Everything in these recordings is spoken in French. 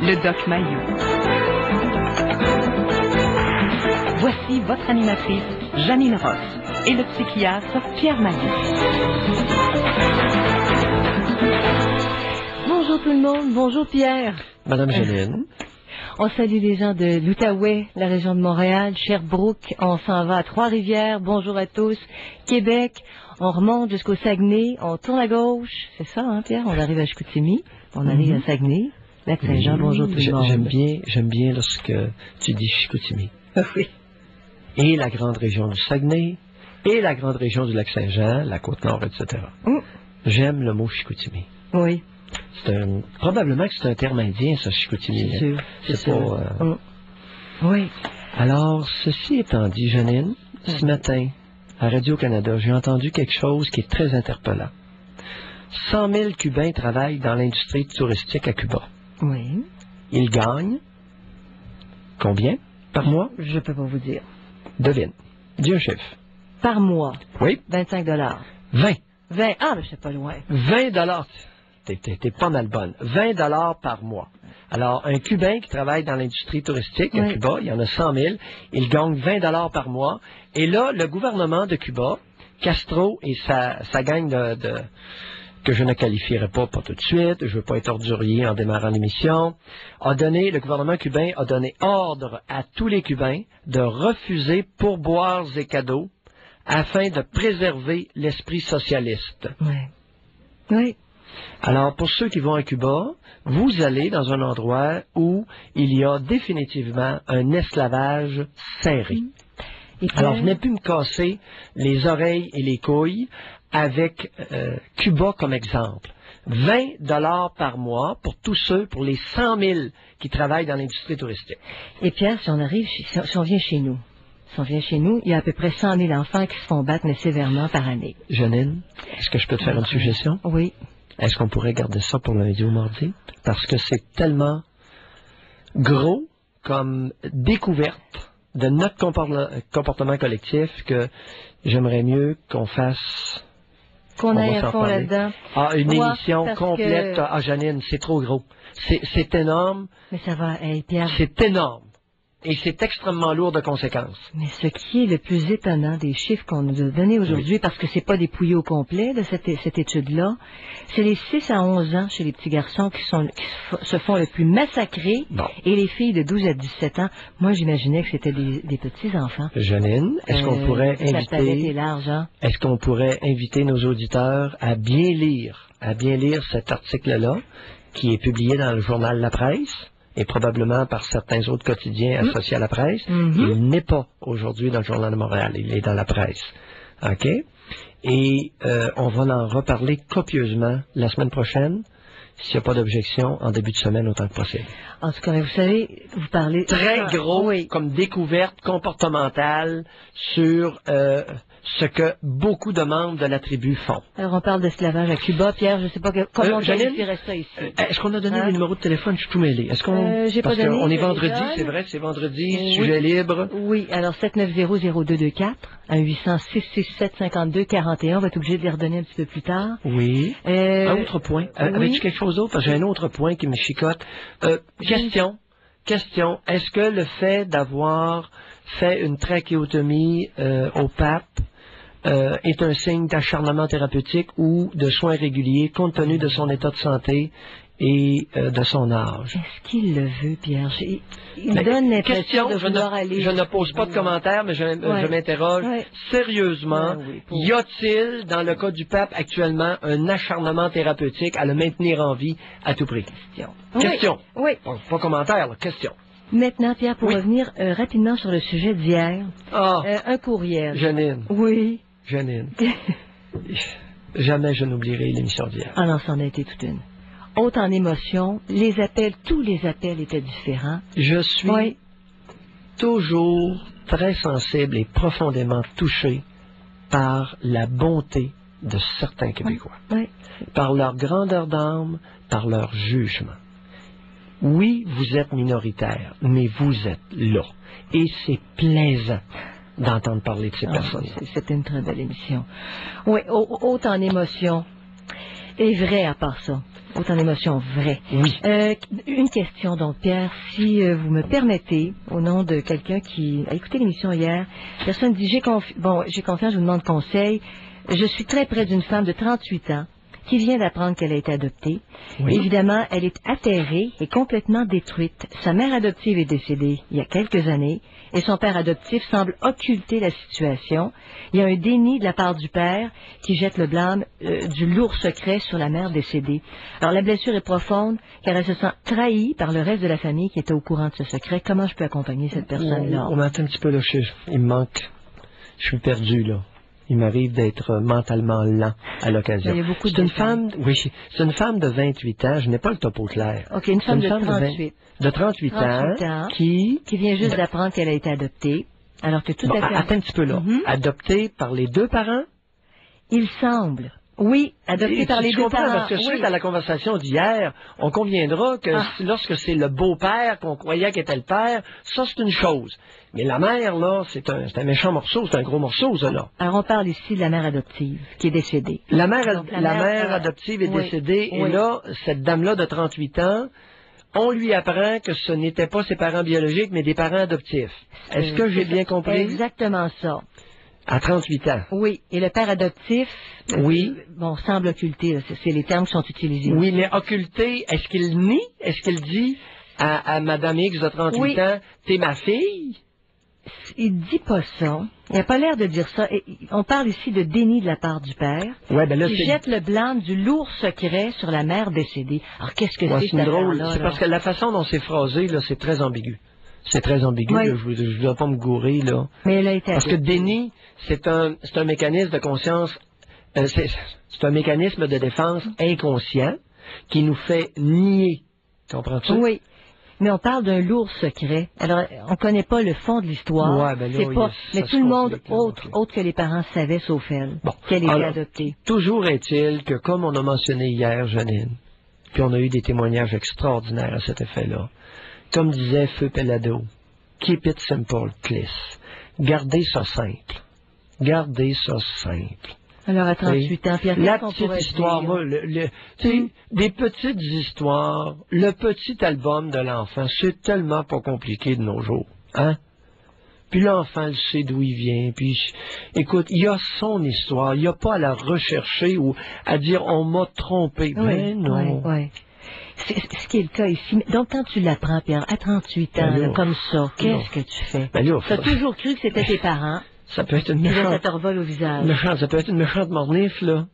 le Doc Mayou. Voici votre animatrice, Janine Ross, et le psychiatre Pierre Mayou. Bonjour tout le monde, bonjour Pierre. Madame Janine. On salue les gens de l'Outaouais, la région de Montréal, Sherbrooke, on s'en va à Trois-Rivières, bonjour à tous, Québec, on remonte jusqu'au Saguenay, on tourne à gauche, c'est ça hein Pierre, on arrive à Chicoutimi, on arrive à Saguenay, Lac-Saint-Jean, bonjour tout le monde. J'aime bien lorsque tu dis Chicoutimi. Oui. Et la grande région du Saguenay, et la grande région du Lac-Saint-Jean, la Côte-Nord, etc. J'aime le mot Chicoutimi. Oui. Probablement que c'est un terme indien, ça, Chicoutimi. C'est sûr. C'est pas... Oui. Alors, ceci étant dit, Janine, ce matin, à Radio-Canada, j'ai entendu quelque chose qui est très interpellant. 100 000 Cubains travaillent dans l'industrie touristique à Cuba. Oui. Ils gagnent combien par mois? Je peux pas vous dire. Devine. Dis un chiffre. Par mois. Oui. 25 $. 20. 20. Ah, mais je sais pas loin. 20 $. T'es pas mal bonne. 20 $ par mois. Alors, un Cubain qui travaille dans l'industrie touristique à Cuba, il y en a 100 000, il gagne 20 $ par mois. Et là, le gouvernement de Cuba, Castro et sa gang que je ne qualifierai pas tout de suite, je ne veux pas être ordurier en démarrant l'émission, le gouvernement cubain a donné ordre à tous les Cubains de refuser pourboires et cadeaux afin de préserver l'esprit socialiste. Oui. Oui. Alors, pour ceux qui vont à Cuba, vous allez dans un endroit où il y a définitivement un esclavage serré. Alors, venez plus me casser les oreilles et les couilles avec Cuba comme exemple. 20 $ par mois pour tous ceux, pour les 100 000 qui travaillent dans l'industrie touristique. Et Pierre, si on vient chez nous, il y a à peu près 100 000 enfants qui se font battre, mais sévèrement par année. Janine, est-ce que je peux te faire une suggestion? Oui. Est-ce qu'on pourrait garder ça pour lundi ou mardi? Parce que c'est tellement gros comme découverte de notre comportement collectif que j'aimerais mieux qu'on fasse... Qu'on aille à fond là-dedans. Ah, une émission complète. Que... Ah, Janine, c'est trop gros. C'est énorme. Mais ça va, Pierre. C'est énorme. Et c'est extrêmement lourd de conséquences. Mais ce qui est le plus étonnant des chiffres qu'on nous a donnés aujourd'hui, parce que c'est pas dépouillé au complet, de cette étude-là, c'est les 6 à 11 ans chez les petits garçons qui se font le plus massacrer, et les filles de 12 à 17 ans. Moi, j'imaginais que c'était des petits-enfants. Janine, est-ce qu'on pourrait la palette est large, hein? Est-ce qu'on pourrait inviter nos auditeurs à bien lire cet article-là, qui est publié dans le journal La Presse, et probablement par certains autres quotidiens associés à la presse. Il n'est pas aujourd'hui dans le Journal de Montréal, il est dans la presse. OK? Et on va en reparler copieusement la semaine prochaine, s'il n'y a pas d'objection, en début de semaine autant que possible. En tout cas, vous savez, vous parlez... Très gros comme découverte comportementale sur... ce que beaucoup de membres de la tribu font. Alors, on parle d'esclavage à Cuba. Pierre, je ne sais pas comment on qualifierait ça ici. Est-ce qu'on a donné les numéros de téléphone? Je suis tout mêlé. Est-ce qu'on... J'ai pas donné. Parce qu'on est vendredi, c'est vrai, c'est vendredi, sujet libre. Oui, alors 790-0224, 1-800-667-5241. On va être obligé de les redonner un petit peu plus tard. Oui. Un autre point. Avais-tu quelque chose d'autre? Parce que j'ai un autre point qui me chicote. Question. Est-ce que le fait d'avoir fait une trachéotomie au pape est un signe d'acharnement thérapeutique ou de soins réguliers compte tenu de son état de santé et de son âge? Est-ce qu'il le veut, Pierre? Il donne l'impression de vouloir aller... Je ne pose pas de commentaires, mais je m'interroge sérieusement. Y a-t-il, dans le cas du pape actuellement, un acharnement thérapeutique à le maintenir en vie à tout prix? Question. Oui. Pas commentaire, là, question. Maintenant, Pierre, pour revenir rapidement sur le sujet d'hier, un courriel. Janine. Oui. Janine. Jamais je n'oublierai l'émission d'hier. Ah non, ça en a été toute une. Haute en émotion, tous les appels étaient différents. Je suis toujours très sensible et profondément touché par la bonté de certains Québécois. Par leur grandeur d'âme, par leur jugement. Oui, vous êtes minoritaire, mais vous êtes là. Et c'est plaisant d'entendre parler de ces personnes. C'était une très belle émission. Oui, haute en émotion. Et vrai à part ça. Autant d'émotions vraies. Oui. Une question donc, Pierre, si vous me permettez, au nom de quelqu'un qui a écouté l'émission hier, la personne dit, j'ai confiance, je vous demande conseil. Je suis très près d'une femme de 38 ans qui vient d'apprendre qu'elle a été adoptée. Oui. Évidemment, elle est atterrée et complètement détruite. Sa mère adoptive est décédée il y a quelques années et son père adoptif semble occulter la situation. Il y a un déni de la part du père qui jette le blâme du lourd secret sur la mère décédée. Alors la blessure est profonde car elle se sent trahie par le reste de la famille qui était au courant de ce secret. Comment je peux accompagner cette personne-là? On m'attend un petit peu là, il me manque. Je suis perdu là. Il m'arrive d'être mentalement lent à l'occasion. Il y a beaucoup c'est une femme, oui, c'est une femme de 28 ans. Je n'ai pas le topo clair. OK, une femme de 38. De 38 ans qui vient juste d'apprendre qu'elle a été adoptée, alors que tout à fait... Attends un petit peu là. Adoptée par les deux parents? Il semble. Oui, adoptée par les deux parents. Parce que suite à la conversation d'hier, on conviendra que lorsque c'est le beau-père qu'on croyait qu'il était le père, ça c'est une chose. Mais la mère, là, c'est un méchant morceau, c'est un gros morceau, ça, là. Alors on parle ici de la mère adoptive qui est décédée. La mère adoptive est décédée, et là, cette dame-là de 38 ans, on lui apprend que ce n'étaient pas ses parents biologiques, mais des parents adoptifs. Est-ce que j'ai bien compris? Exactement ça. À 38 ans. Oui, et le père adoptif, semble occulter, c'est les termes qui sont utilisés. Oui, mais occulter, est-ce qu'il nie? Est-ce qu'il dit à Madame X de 38 ans, t'es ma fille? Il dit pas ça. Il n'a pas l'air de dire ça. Et on parle ici de déni de la part du père. Ouais, ben là, qui jette le blâme du lourd secret sur la mère décédée. Alors qu'est-ce que c'est drôle. C'est parce que la façon dont c'est phrasé, là, c'est très ambigu. C'est très ambigu, là, je ne dois pas me gourer, là. Mais elle a été parce que déni, c'est un mécanisme de conscience, c'est un mécanisme de défense inconscient qui nous fait nier. Comprends-tu? Oui. Mais on parle d'un lourd secret. Alors, on ne connaît pas le fond de l'histoire. Ouais, ben là, mais tout le monde, autre que les parents, savait, sauf elle, qu'elle était adoptée. Toujours est-il que, comme on a mentionné hier, Janine, puis on a eu des témoignages extraordinaires à cet effet-là, comme disait Feu Pellado, keep it simple, please. Gardez ça simple. Gardez ça simple. Alors, à 38 ans, Pierre, la petite histoire, des petites histoires, le petit album de l'enfant, c'est tellement pas compliqué de nos jours, hein? Puis l'enfant, il sait d'où il vient, puis, écoute, il a son histoire, il n'y a pas à la rechercher ou à dire, on m'a trompé. Oui, non. Oui. C'est ce qui est le cas ici. Donc, quand tu l'apprends, Pierre, à 38 ans, là, comme ça, qu'est-ce que tu fais? Tu as toujours cru que c'était tes parents. Ça peut être une méchante... Ça te revole au visage. Ça peut être une méchante mornif, là.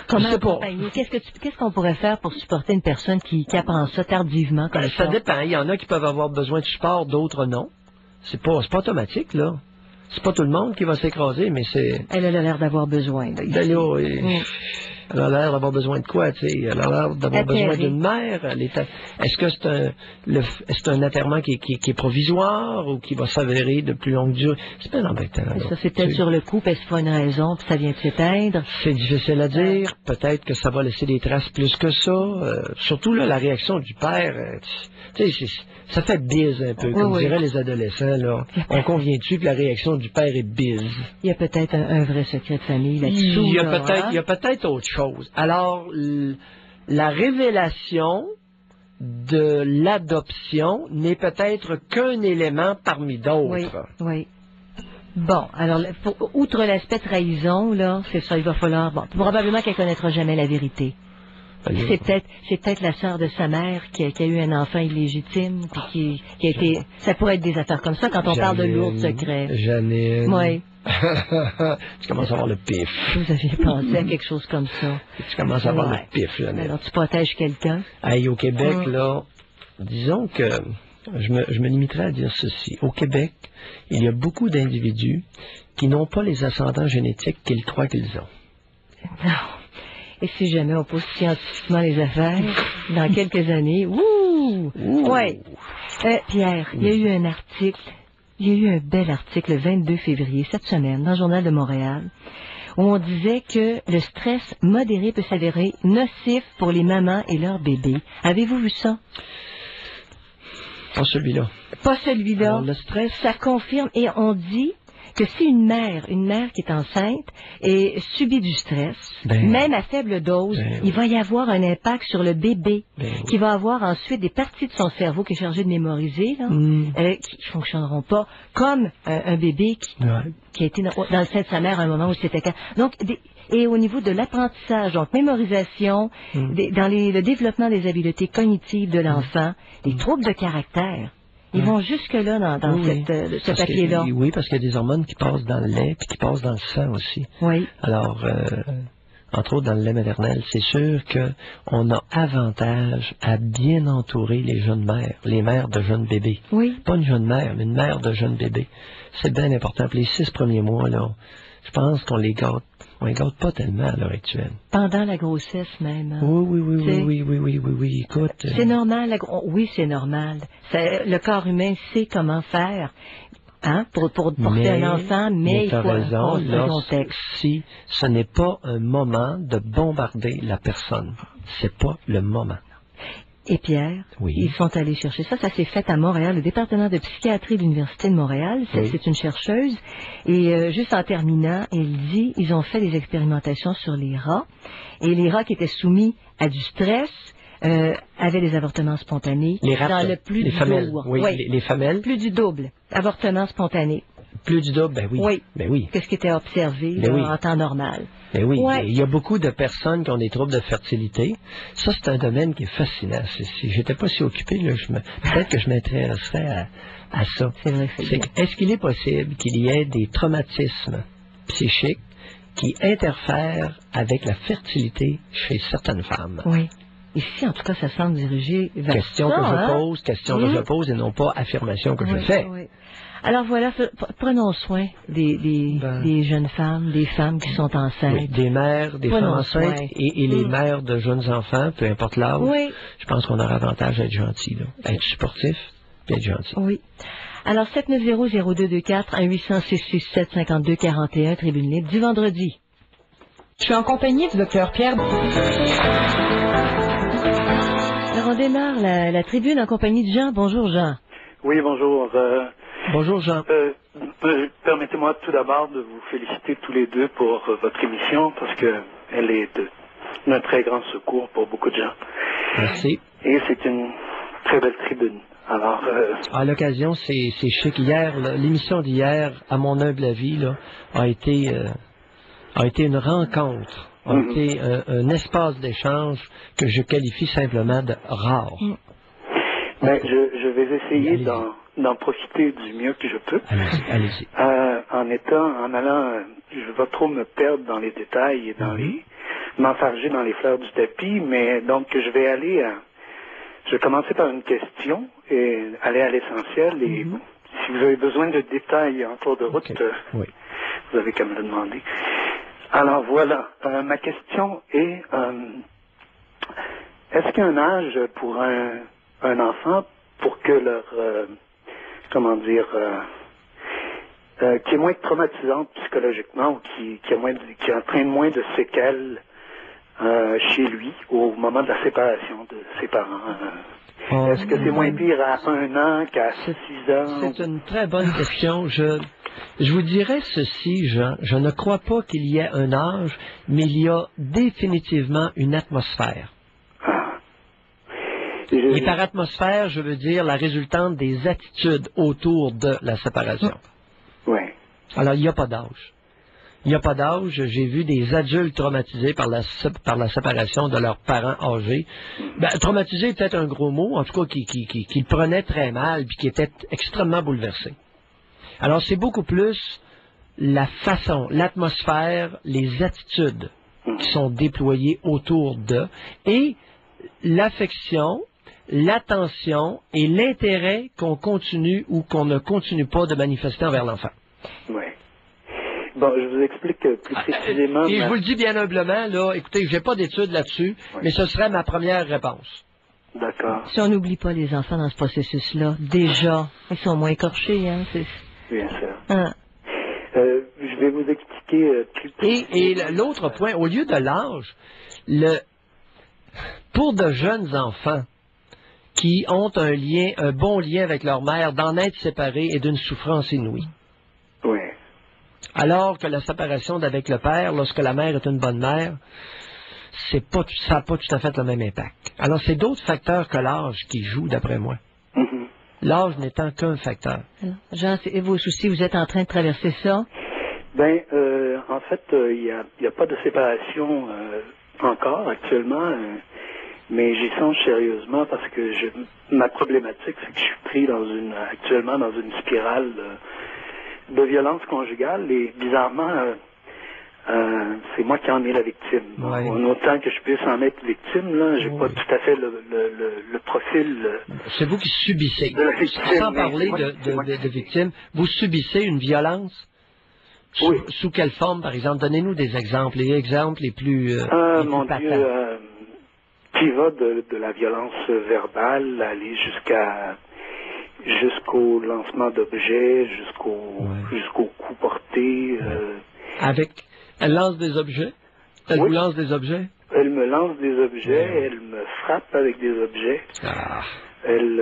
Comment accompagner? Qu'est-ce qu'on pourrait faire pour supporter une personne qui apprend ça tardivement comme ça? Ça dépend. Il y en a qui peuvent avoir besoin de support, d'autres non. C'est pas automatique, là. C'est pas tout le monde qui va s'écraser, mais c'est... Elle a l'air d'avoir besoin. Elle a l'air d'avoir besoin de quoi, tu sais? Elle a l'air d'avoir besoin d'une mère. Est-ce que c'est un atterrement qui est provisoire ou qui va s'avérer de plus longue durée? C'est pas embêtant. Ça, c'est peut-être sur le coup, parce qu'il faut une raison, puis ça vient de s'éteindre. C'est difficile à dire. Peut-être que ça va laisser des traces plus que ça. Surtout, là, la réaction du père, tu sais, ça fait bise un peu, comme diraient les adolescents, là. On convient-tu que la réaction du père est bise? Il y a peut-être un vrai secret de famille là-dessus. Il y a peut-être autre chose. Alors, la révélation de l'adoption n'est peut-être qu'un élément parmi d'autres. Oui. Bon, alors, outre l'aspect trahison, là, c'est ça, il va falloir... Bon, probablement qu'elle connaîtra jamais la vérité. C'est peut-être la sœur de sa mère qui a eu un enfant illégitime, puis qui a été... Ça pourrait être des affaires comme ça quand on parle de lourds secrets. Janine. Oui. Tu commences à avoir le pif. Vous aviez pensé à quelque chose comme ça. Tu commences à avoir le pif, Janine. Alors, tu protèges quelqu'un. Hey, au Québec, là, disons que je me limiterai à dire ceci. Au Québec, il y a beaucoup d'individus qui n'ont pas les ascendants génétiques qu'ils croient qu'ils ont. Non. Et si jamais on pose scientifiquement les affaires, dans quelques années, ouais. Pierre, il y a eu un article, un bel article le 22 février, cette semaine, dans le Journal de Montréal, où on disait que le stress modéré peut s'avérer nocif pour les mamans et leurs bébés. Avez-vous vu ça? Pas celui-là. Pas celui-là. Alors, le stress... Ça confirme, et on dit que si une mère qui est enceinte et subit du stress, même à faible dose, il va y avoir un impact sur le bébé, qui va avoir ensuite des parties de son cerveau qui est chargé de mémoriser, là, qui ne fonctionneront pas, comme un bébé qui a été dans le sein de sa mère à un moment où c'était... Donc, et au niveau de l'apprentissage, donc mémorisation, dans le développement des habiletés cognitives de l'enfant, des troubles de caractère, ils vont jusque-là dans ce papier-là. Oui, parce qu'il y a des hormones qui passent dans le lait et qui passent dans le sang aussi. Oui. Alors, entre autres dans le lait maternel, c'est sûr qu'on a avantage à bien entourer les jeunes mères, les mères de jeunes bébés. Oui. Pas une jeune mère, mais une mère de jeunes bébés. C'est bien important. Pour les 6 premiers mois, là, je pense qu'on les gâte. On les gâte pas tellement à l'heure actuelle. Pendant la grossesse même. Hein. Oui, écoute. C'est normal. Oui, c'est normal. Le corps humain sait comment faire. Hein, pour porter un enfant, mais il faut un contexte. Si ce n'est pas un moment de bombarder la personne, c'est pas le moment. Et Pierre, ils sont allés chercher ça. Ça s'est fait à Montréal, le département de psychiatrie de l'Université de Montréal. C'est une chercheuse. Et juste en terminant, elle dit, ils ont fait des expérimentations sur les rats. Et les rats qui étaient soumis à du stress avaient des avortements spontanés. Les rats, dans le plus les du femelles. double. Oui, les femelles. Plus du double. Avortements spontanés. Plus du double, ben oui. Qu'est-ce qui était observé en temps normal. Ben oui, il y a beaucoup de personnes qui ont des troubles de fertilité. Ça, c'est un domaine qui est fascinant. Si j'étais pas si occupé, là, peut-être que je m'intéresserais à ça. C'est vrai. Est-ce qu'il est possible qu'il y ait des traumatismes psychiques qui interfèrent avec la fertilité chez certaines femmes? Oui. Ici, en tout cas, ça semble dirigé vers question ça, que je pose et non pas affirmation que je fais. Oui. Alors voilà, prenons soin des jeunes femmes, des femmes qui sont enceintes. Oui, des mères, des femmes enceintes et les mères de jeunes enfants, peu importe l'âge. Oui. Je pense qu'on aura avantage à être gentil, là. À être sportif et être gentil. Oui. Alors, 790-0224, 1-800-667-5241, tribune libre, du vendredi. Je suis en compagnie du docteur Pierre. Alors, on démarre la tribune en compagnie de Jean. Bonjour, Jean. Oui, bonjour. Bonjour, Jean. Permettez-moi tout d'abord de vous féliciter tous les deux pour votre émission parce qu'elle est d'un très grand secours pour beaucoup de gens. Merci. Et c'est une très belle tribune. Alors, à l'occasion, c'est chic. Hier, l'émission d'hier, à mon humble avis, là, a été une rencontre, a été un espace d'échange que je qualifie simplement de rare. Mais je vais essayer d'en profiter du mieux que je peux. Allez-y. En allant, je ne vais pas trop me perdre dans les détails et m'enfarger dans les fleurs du tapis, mais donc je vais commencer par une question et aller à l'essentiel. Et si vous avez besoin de détails en cours de route, vous avez qu'à me le demander. Alors voilà, ma question est, est-ce qu'il y a un âge pour un enfant pour que leur, qui est moins traumatisante psychologiquement ou qui entraîne moins de séquelles chez lui au moment de la séparation de ses parents? Est-ce que c'est moins pire à 1 an qu'à 6 ans? C'est une très bonne question. Je vous dirais ceci, Jean. Je ne crois pas qu'il y ait un âge, mais il y a définitivement une atmosphère. Et par atmosphère, je veux dire la résultante des attitudes autour de la séparation. Oui. Alors, il n'y a pas d'âge. Il n'y a pas d'âge. J'ai vu des adultes traumatisés par la séparation de leurs parents âgés. Traumatisés est peut-être un gros mot, en tout cas qui le prenaient très mal puis qui étaient extrêmement bouleversés. Alors, c'est beaucoup plus la façon, l'atmosphère, les attitudes qui sont déployées autour d'eux et l'affection, l'attention et l'intérêt qu'on continue ou qu'on ne continue pas de manifester envers l'enfant. Oui. Bon, je vous explique plus précisément. Et je vous le dis bien humblement, là, écoutez, j'ai pas d'études là-dessus, mais ce serait ma première réponse. D'accord. Si on n'oublie pas les enfants dans ce processus-là, déjà, ils sont moins écorchés, hein. Bien sûr. Je vais vous expliquer plus précisément. Et l'autre point, au lieu de l'âge, pour de jeunes enfants qui ont un bon lien avec leur mère, d'en être séparés est d'une souffrance inouïe. Oui. Alors que la séparation d'avec le père, lorsque la mère est une bonne mère, ça n'a pas tout à fait le même impact. Alors, c'est d'autres facteurs que l'âge qui jouent, d'après moi. Mhm. L'âge n'étant qu'un facteur. Alors, Jean, et vos soucis, vous êtes en train de traverser ça? Ben, en fait, il y a pas de séparation encore actuellement, mais j'y songe sérieusement parce que ma problématique, c'est que je suis pris actuellement dans une spirale de violence conjugale et bizarrement, c'est moi qui en ai la victime. Ouais. Autant que je puisse en être victime, là, j'ai pas tout à fait le profil. C'est vous qui subissez. De la victime, Sans mais parler c'est moi de victime, vous subissez une violence? Oui. Sous quelle forme, par exemple? Donnez-nous des exemples, les exemples les plus Mon patents. Dieu, qui va de la violence verbale, aller jusqu'au lancement d'objets, jusqu'au coup porté. Elle lance des objets? Elle Oui. vous lance des objets? Elle me lance des objets, elle me frappe avec des objets. Ah. Elle,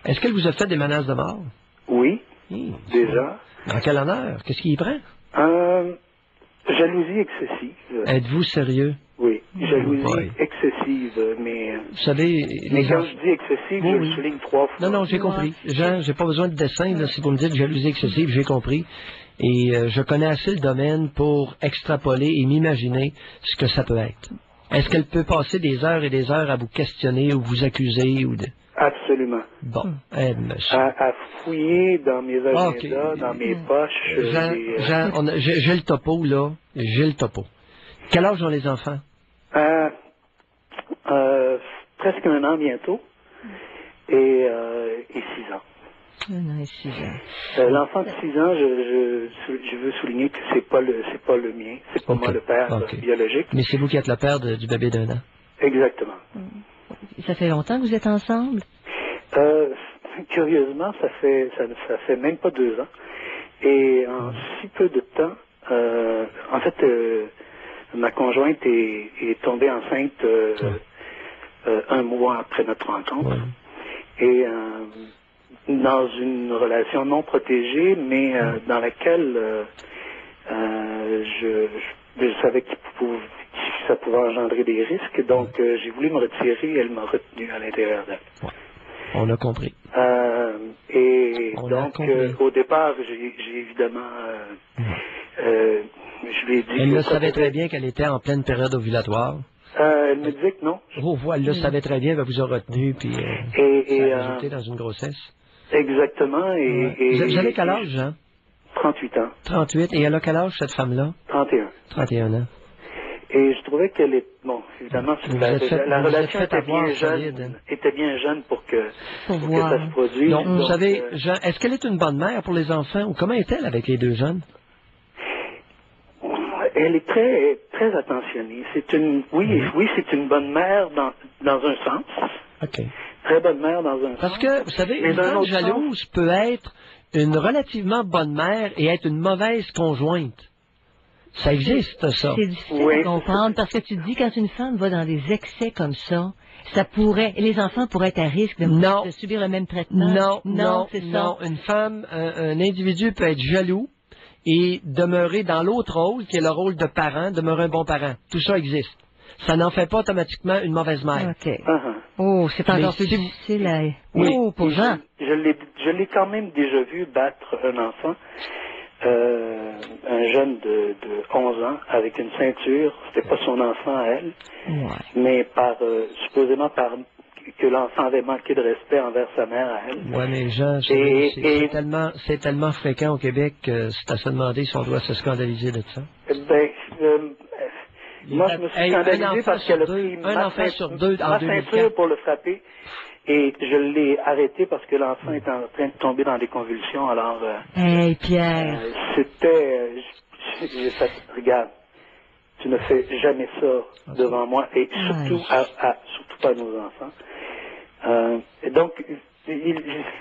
Est-ce qu'elle vous a fait des menaces de mort? oui, Hi, déjà. En quel honneur? Qu'est-ce qui y prend? Jalousie excessive. Êtes-vous sérieux? Oui, jalousie boy. excessive, mais Vous savez, quand je dis excessive, je le souligne 3 fois. Non, j'ai compris. Jean, j'ai pas besoin de dessin. Là, si vous me dites jalousie excessive, j'ai compris. Et je connais assez le domaine pour extrapoler et m'imaginer ce que ça peut être. Est-ce qu'elle peut passer des heures et des heures à vous questionner ou vous accuser ou de... Absolument. Bon, monsieur. À fouiller dans mes agendas, Ok. dans mes poches. Jean, j'ai le topo, là. J'ai le topo. Quel âge ont les enfants? Presque 1 an bientôt et 6 ans. 1 an et 6 ans. L'enfant de 6 ans, je veux souligner que c'est pas le mien, c'est pas Ok. moi le père Ok. biologique. Mais c'est vous qui êtes le père du bébé d'1 an. Exactement. Ça fait longtemps que vous êtes ensemble? Curieusement, ça fait même pas 2 ans. Et en si peu de temps, en fait, ma conjointe est tombée enceinte 1 mois après notre rencontre. Ouais. Et dans une relation non protégée, mais dans laquelle je savais que ça pouvait engendrer des risques. Donc, j'ai voulu me retirer. Elle m'a retenu à l'intérieur d'elle. Ouais. On a compris. Et On a donc, compris. au départ, j'ai évidemment... je lui ai dit... Elle que le ça savait pouvait- très bien qu'elle était en pleine période ovulatoire. Elle me disait que non. Oh, voilà, elle le savait très bien, elle vous a retenu, puis Et ça a résulté dans une grossesse. exactement. Ouais. Vous avez quel âge, Jean? 38 ans. 38. Et elle a quel âge, cette femme-là? 31. 31 ans. Et je trouvais qu'elle est... Bon, évidemment, Vous la vous êtes fait relation avoir solide, hein. était bien jeune pour que ça se produise. Donc, vous Donc, savez, Jean, est-ce qu'elle est une bonne mère pour les enfants, ou comment est-elle avec les 2 jeunes? elle est très, très attentionnée. C'est une... Oui, c'est une bonne mère dans un sens. OK. Très bonne mère dans un Parce sens. que, vous savez, Mais une d'un femme autre jalouse peut être une relativement bonne mère et être une mauvaise conjointe. Ça existe, ça. C'est difficile Oui. à comprendre parce que tu te dis quand une femme va dans des excès comme ça, les enfants pourraient être à risque Non. de subir le même traitement. Non, c'est non. ça. Une femme, un individu peut être jaloux et demeurer dans l'autre rôle, qui est le rôle de parent, demeurer un bon parent. Tout ça existe. Ça n'en fait pas automatiquement une mauvaise mère. OK. Uh-huh. Oh, c'est encore Mais plus si vous- difficile à... Oui. Oh, pour Jean. Je l'ai quand même déjà vu battre un enfant, un jeune de 11 ans, avec une ceinture. C'était pas son enfant à elle, Ouais. mais supposément que l'enfant avait manqué de respect envers sa mère à elle. Ouais, mais Jean, c'est tellement fréquent au Québec que c'est à se demander si on doit se scandaliser de ça. Moi, je me suis Hey, scandalisé un enfant parce qu'elle a sur pris deux- un enfant sur deux en ma 2004. ceinture pour le frapper. Et je l'ai arrêté parce que l'enfant était en train de tomber dans des convulsions. Alors, Hey, Pierre. c'était... j'ai fait, regarde, tu ne fais jamais ça devant moi, et surtout, surtout pas à nos enfants. Et donc,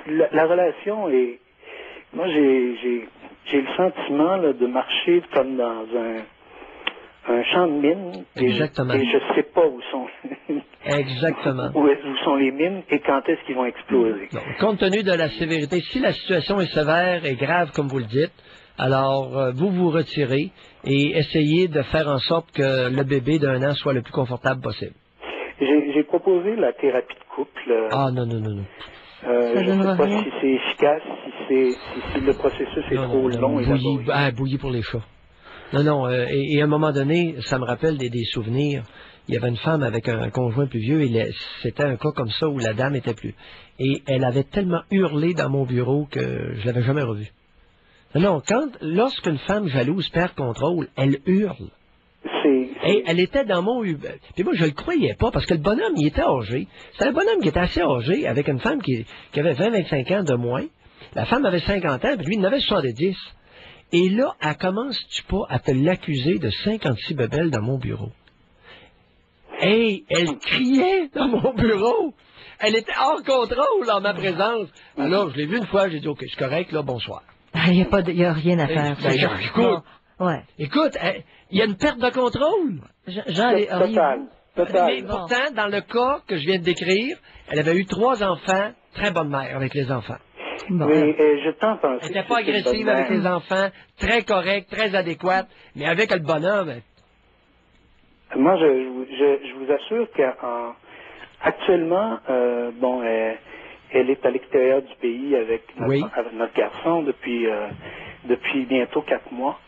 la relation est... Moi, j'ai le sentiment là, de marcher comme dans un champ de mines. Exactement. Et je sais pas où sont... Exactement. où sont les mines et quand est-ce qu'ils vont exploser. Donc, compte tenu de la sévérité, si la situation est sévère et grave, comme vous le dites, Alors, vous vous retirez et essayez de faire en sorte que le bébé d'1 an soit le plus confortable possible. J'ai proposé la thérapie de couple. Ah, non. Ça Je ne donnera sais pas rien. si c'est efficace, si le processus est trop long et laborieux. Bouillie pour les chats. Non, et à un moment donné, ça me rappelle des souvenirs. Il y avait une femme avec un conjoint plus vieux, et c'était un cas comme ça où la dame était plus. Et elle avait tellement hurlé dans mon bureau que je l'avais jamais revue. Non, lorsqu'une femme jalouse perd contrôle, elle hurle. Et elle était dans mon Uber. Puis moi, je le croyais pas, parce que le bonhomme, il était âgé. C'était un bonhomme qui était assez âgé, avec une femme qui avait 20-25 ans de moins. La femme avait 50 ans, puis lui, il en avait 70. Et là, elle commence-tu pas à te l'accuser de 56 bebelles dans mon bureau? Hey, elle criait dans mon bureau! Elle était hors contrôle en ma présence. Alors, je l'ai vu une fois, j'ai dit, OK, c'est correct, là, bonsoir. Il n'y a rien à faire. Écoute, Ouais. Écoute, il y a une perte de contrôle. Total. Mais pourtant, dans le cas que je viens de décrire, elle avait eu 3 enfants, très bonne mère avec les enfants. Bon, Mais je t'en pense. Elle n'était pas agressive avec les enfants, très correcte, très adéquate, mais avec le bonhomme. Moi, je vous assure qu'actuellement, elle est à l'extérieur du pays avec notre garçon depuis bientôt 4 mois.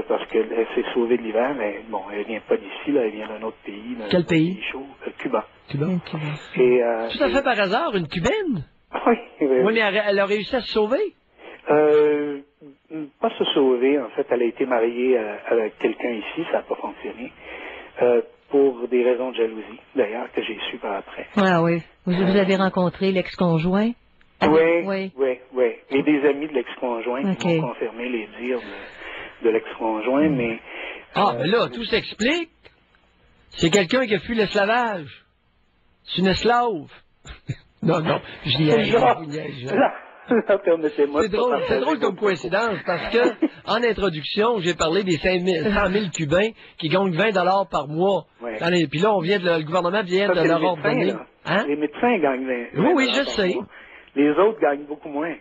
Parce qu'elle s'est sauvée de l'hiver, mais bon, elle vient pas d'ici, là, elle vient d'un autre pays. Quel pays? Chaud, Cuba. Cuba. Et, tout à fait par hasard, une Cubaine? Oui. Oui, mais elle a réussi à se sauver? Pas se sauver, en fait, elle a été mariée avec quelqu'un ici, ça n'a pas fonctionné. Pour des raisons de jalousie, d'ailleurs, que j'ai su par après. Ah oui. Vous avez rencontré l'ex-conjoint? Oui. Et des amis de l'ex-conjoint qui m'ont confirmé les dires de l'ex-conjoint, mais... mais là, tout s'explique. C'est quelqu'un qui a fui l'esclavage. C'est une esclave. Non, je niaise. C'est drôle comme coïncidence, parce que, en introduction, j'ai parlé des 100 000 Cubains qui gagnent 20 $ par mois. Ouais. Puis là, le gouvernement vient de leur ordonner. Hein? Les médecins gagnent 20 Oui, je sais. Les autres gagnent beaucoup moins.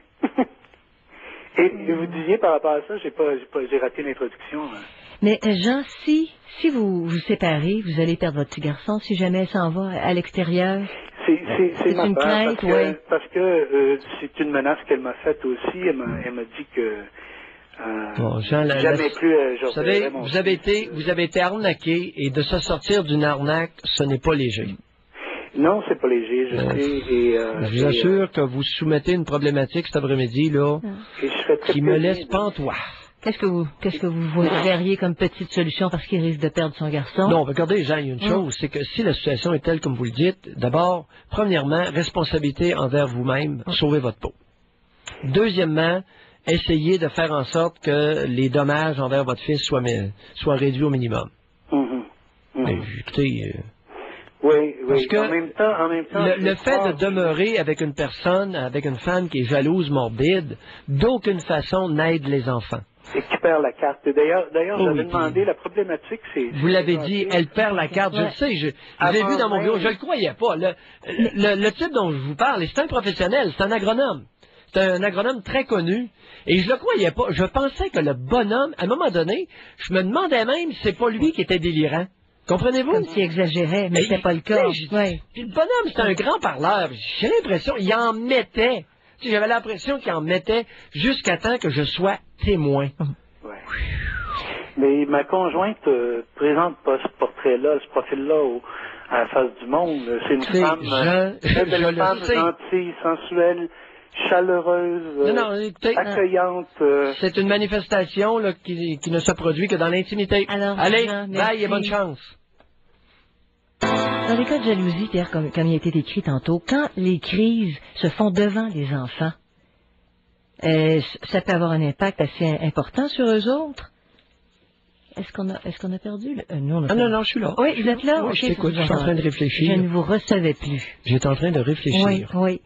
Et vous disiez par rapport à ça, j'ai raté l'introduction. Hein. Mais Jean, si vous vous séparez, vous allez perdre votre petit garçon, si jamais elle s'en va à l'extérieur. C'est ma une peur, crainte, parce que c'est une menace qu'elle m'a faite aussi. Elle m'a dit que Jean, jamais plus vous savez, vous avez été arnaqué, et de se sortir d'une arnaque, ce n'est pas léger. Non, c'est pas léger, je sais. Je vous assure que vous soumettez une problématique cet après-midi là, qui me laisse pantois. Qu'est-ce que vous verriez comme petite solution parce qu'il risque de perdre son garçon? Non, regardez, Jean, il y a une chose, c'est que si la situation est telle comme vous le dites, d'abord, premièrement, responsabilité envers vous-même, sauvez votre peau. Deuxièmement, essayez de faire en sorte que les dommages envers votre fils soient réduits au minimum. Mais, écoutez... Oui. Parce que en même temps, le fait de demeurer avec une personne, avec une femme qui est jalouse, morbide, d'aucune façon n'aide les enfants. Et qui perd la carte. D'ailleurs, j'avais demandé, la problématique, c'est... Vous l'avez dit, elle perd la carte, je le sais, je l'ai vu dans mon bureau, je le croyais pas. Le type dont je vous parle, c'est un professionnel, c'est un agronome. C'est un agronome très connu, et je le croyais pas. Je pensais que le bonhomme, à un moment donné, je me demandais même si c'est pas lui qui était délirant. Comprenez-vous? Comme s'il exagérait, mais c'était pas le cas. Puis le bonhomme, c'est un grand parleur. J'ai l'impression, il en mettait. J'avais l'impression qu'il en mettait jusqu'à temps que je sois témoin. Ouais. Mais ma conjointe présente pas ce portrait-là, ce profil-là à la face du monde. C'est une femme, très belle femme, gentille, sensuelle, chaleureuse, accueillante. C'est une manifestation là, qui ne se produit que dans l'intimité. Allez, bye et bonne chance. Dans les cas de jalousie, Pierre, comme il a été décrit tantôt, quand les crises se font devant les enfants, ça peut avoir un impact assez important sur eux autres. Est-ce qu'on a perdu? Non, je suis là. Oui, vous êtes là? Oui, je t'écoute, je suis en train de réfléchir. Je ne vous recevais plus. J'étais en train de réfléchir. Oui.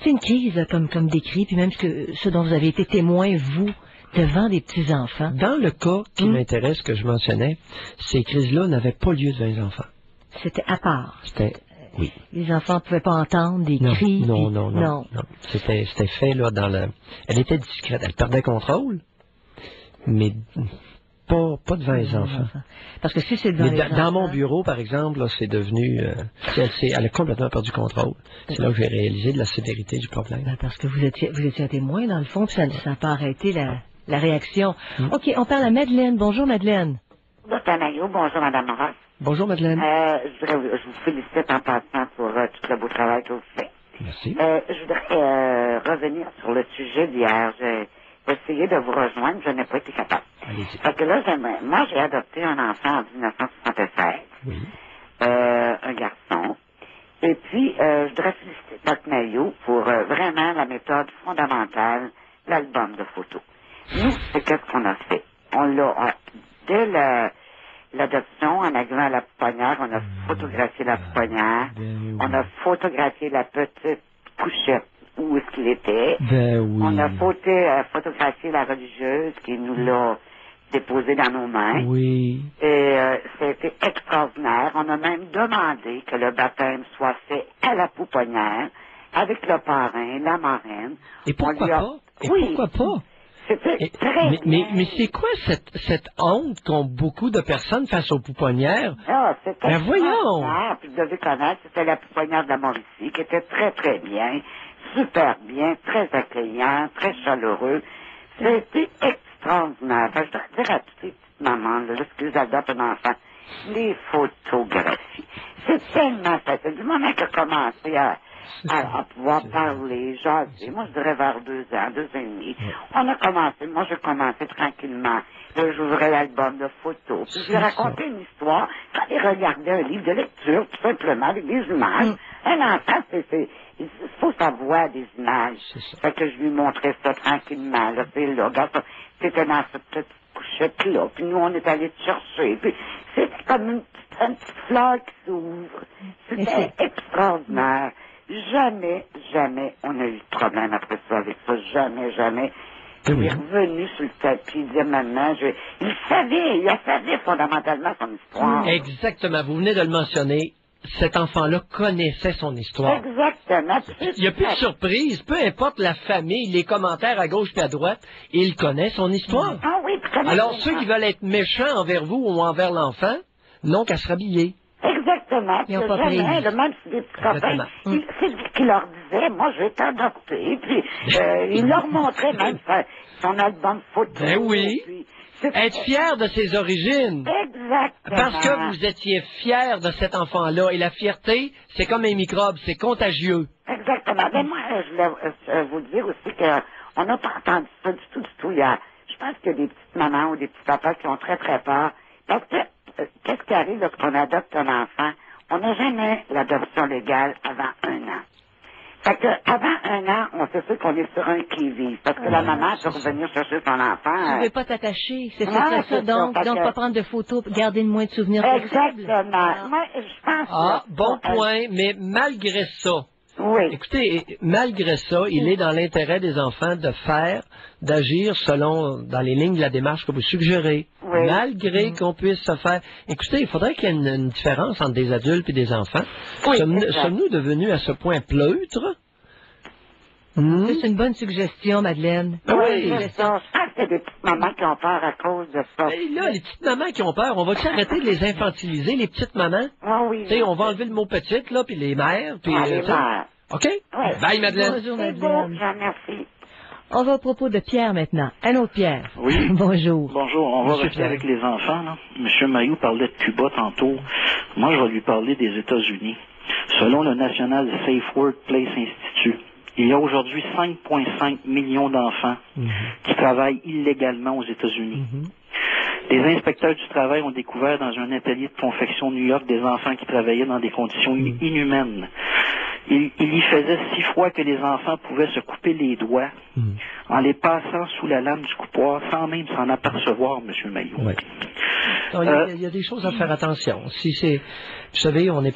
C'est une crise, comme décrit, puis même ce dont vous avez été témoin, vous, devant des petits-enfants. Dans le cas qui m'intéresse, que je mentionnais, ces crises-là n'avaient pas lieu devant les enfants. C'était à part. Oui. Les enfants ne pouvaient pas entendre des cris. Non. C'était fait là dans le... Elle était discrète, elle perdait contrôle. mais pas devant les enfants. Parce que si c'est devant Mais les enfants... dans mon bureau, par exemple, là, c'est devenu... elle a complètement perdu contrôle. C'est là que j'ai réalisé de la sévérité du problème. Ben, parce que vous étiez un témoin, dans le fond, puis ça n'a pas arrêté la réaction. OK, on parle à Madeleine. Bonjour, Madeleine. Dr. Maillot, bonjour, Mme Ross. Bonjour, Madeleine. Je vous félicite en passant pour tout le beau travail que vous faites. Merci. Je voudrais revenir sur le sujet d'hier. J'ai essayé de vous rejoindre, je n'ai pas été capable. Allez-y. Parce que là, moi, j'ai adopté un enfant en 1976, Oui. un garçon. Et puis, je voudrais féliciter Dr. Maillot pour vraiment la méthode fondamentale, l'album de photos. Nous, c'est qu'est-ce qu'on a fait? On l'a, dès l'adoption, en arrivant à la pouponnière, on a photographié la pouponnière, on a photographié la petite couchette, où est-ce qu'il était. Ben oui. On a photographié la religieuse qui nous l'a déposé dans nos mains. Oui. Et c'était extraordinaire. On a même demandé que le baptême soit fait à la pouponnière, avec le parrain, la marraine. Et pourquoi pas? Et Oui. pourquoi pas? C'était très bien. Mais c'est quoi cette honte qu'ont beaucoup de personnes face aux pouponnières? Ah, c'était Ben voyons! extraordinaire. Puis vous devez connaître, c'était la pouponnière de la Mauricie, qui était très, très bien, super bien, très accueillant, très chaleureux. C'était extraordinaire. Fait que je dois dire à toutes les petites mamans, là, lorsqu'ils adoptent un enfant, les photographies. C'est tellement facile. Du moment qu'elle a commencé à pouvoir parler, jaser. Moi, je dirais vers 2 ans, 2 ans et demi. On a commencé, moi, j'ai commencé tranquillement. Là, j'ouvrais l'album de photos. Puis je lui racontais une histoire. Quand il regardait un livre de lecture, tout simplement, avec des images. Un enfant, il faut sa voix des images. Fait que je lui montrais ça tranquillement. Là, c'est là, regarde ça. C'était dans cette petite couchette-là. Puis nous, on est allés te chercher. Puis c'était comme une petite fleur qui s'ouvre. C'était extraordinaire. Jamais, jamais on a eu de problème après ça avec ça. Jamais, jamais. Il est revenu sur le tapis, il disait maman, il savait fondamentalement son histoire. Exactement. Vous venez de le mentionner. Cet enfant-là connaissait son histoire. Exactement. Il n'y a plus de surprise. Peu importe la famille, les commentaires à gauche et à droite, il connaît son histoire. Ah oui, alors, ceux qui veulent être méchants envers vous ou envers l'enfant, n'ont qu'à se rhabiller. Exactement. Ils n'ont pas pris. Même si des petits copains, c'est lui qui leur disait, moi, j'ai été adopté. Puis, il leur montrait même son album photo. Ben oui. Puis, être fier de ses origines. Exactement. Parce que vous étiez fier de cet enfant-là. Et la fierté, c'est comme un microbe, c'est contagieux. Exactement. Mais moi, je voulais vous dire aussi qu'on n'a pas entendu ça du tout. Je pense qu'il y a des petites mamans ou des petits papas qui ont très, très peur. Parce que, qu'est-ce qui arrive lorsqu'on adopte un enfant? On n'a jamais l'adoption légale avant 1 an. Fait que, avant 1 an, on sait sûr qu'on est sur un qui-vive. Parce que la maman peut revenir chercher son enfant. Tu ne veux pas t'attacher. C'est Ouais, ça. Donc, pas prendre de photos, garder le moins de souvenirs possible. Exactement. Moi, je pense bon point, mais malgré ça, oui. Écoutez, malgré ça, il est dans l'intérêt des enfants d'agir dans les lignes de la démarche que vous suggérez. Oui. Malgré qu'on puisse se faire... Écoutez, il faudrait qu'il y ait une différence entre des adultes et des enfants. Oui, Sommes-nous devenus à ce point pleutres? C'est une bonne suggestion, Madeleine. Oui, c'est ça. Je pense qu'il y a des petites mamans qui ont peur à cause de ça. Et là, les petites mamans qui ont peur, on va-tu arrêter de les infantiliser, les petites mamans? Ah oui. Tu sais, on va enlever le mot petite, là, puis les mères, puis... les mères. OK? Oui. Bye, Madeleine. Bonjour, C'est beau, Madeleine. je vous remercie. On va au propos de Pierre maintenant. Un autre Pierre. Oui. Bonjour. Bonjour, on va rester avec les enfants. Là. Monsieur Maillot parlait de Cuba tantôt. Moi, je vais lui parler des États-Unis. Selon le National Safe Workplace Institute, il y a aujourd'hui 5,5 millions d'enfants qui travaillent illégalement aux États-Unis. Les inspecteurs du travail ont découvert dans un atelier de confection New York des enfants qui travaillaient dans des conditions inhumaines. Il y faisait 6 fois que les enfants pouvaient se couper les doigts en les passant sous la lame du coupoir sans même s'en apercevoir, M. Maillot. Ouais. Il y a des choses à faire attention. Vous savez, on n'est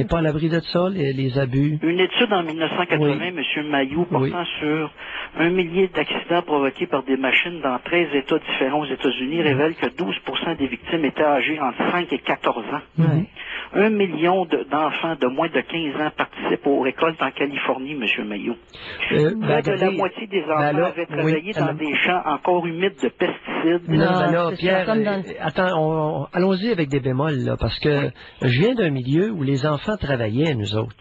pas à l'abri de ça, les abus. Une étude en 1980, M. Maillot, portant sur 1 millier d'accidents provoqués par des machines dans 13 États différents aux États-Unis, révèle que 12% des victimes étaient âgées entre 5 et 14 ans. 1 million d'enfants de moins de 15 ans participent aux récoltes en Californie, M. Maillot. Près de la moitié des enfants là, avaient travaillé dans des champs encore humides de pesticides. Non, ben là, c'est ça, Pierre, comme dans- attends, allons-y avec des bémols, là, parce que je viens d'un milieu où les enfants travaillaient, nous autres.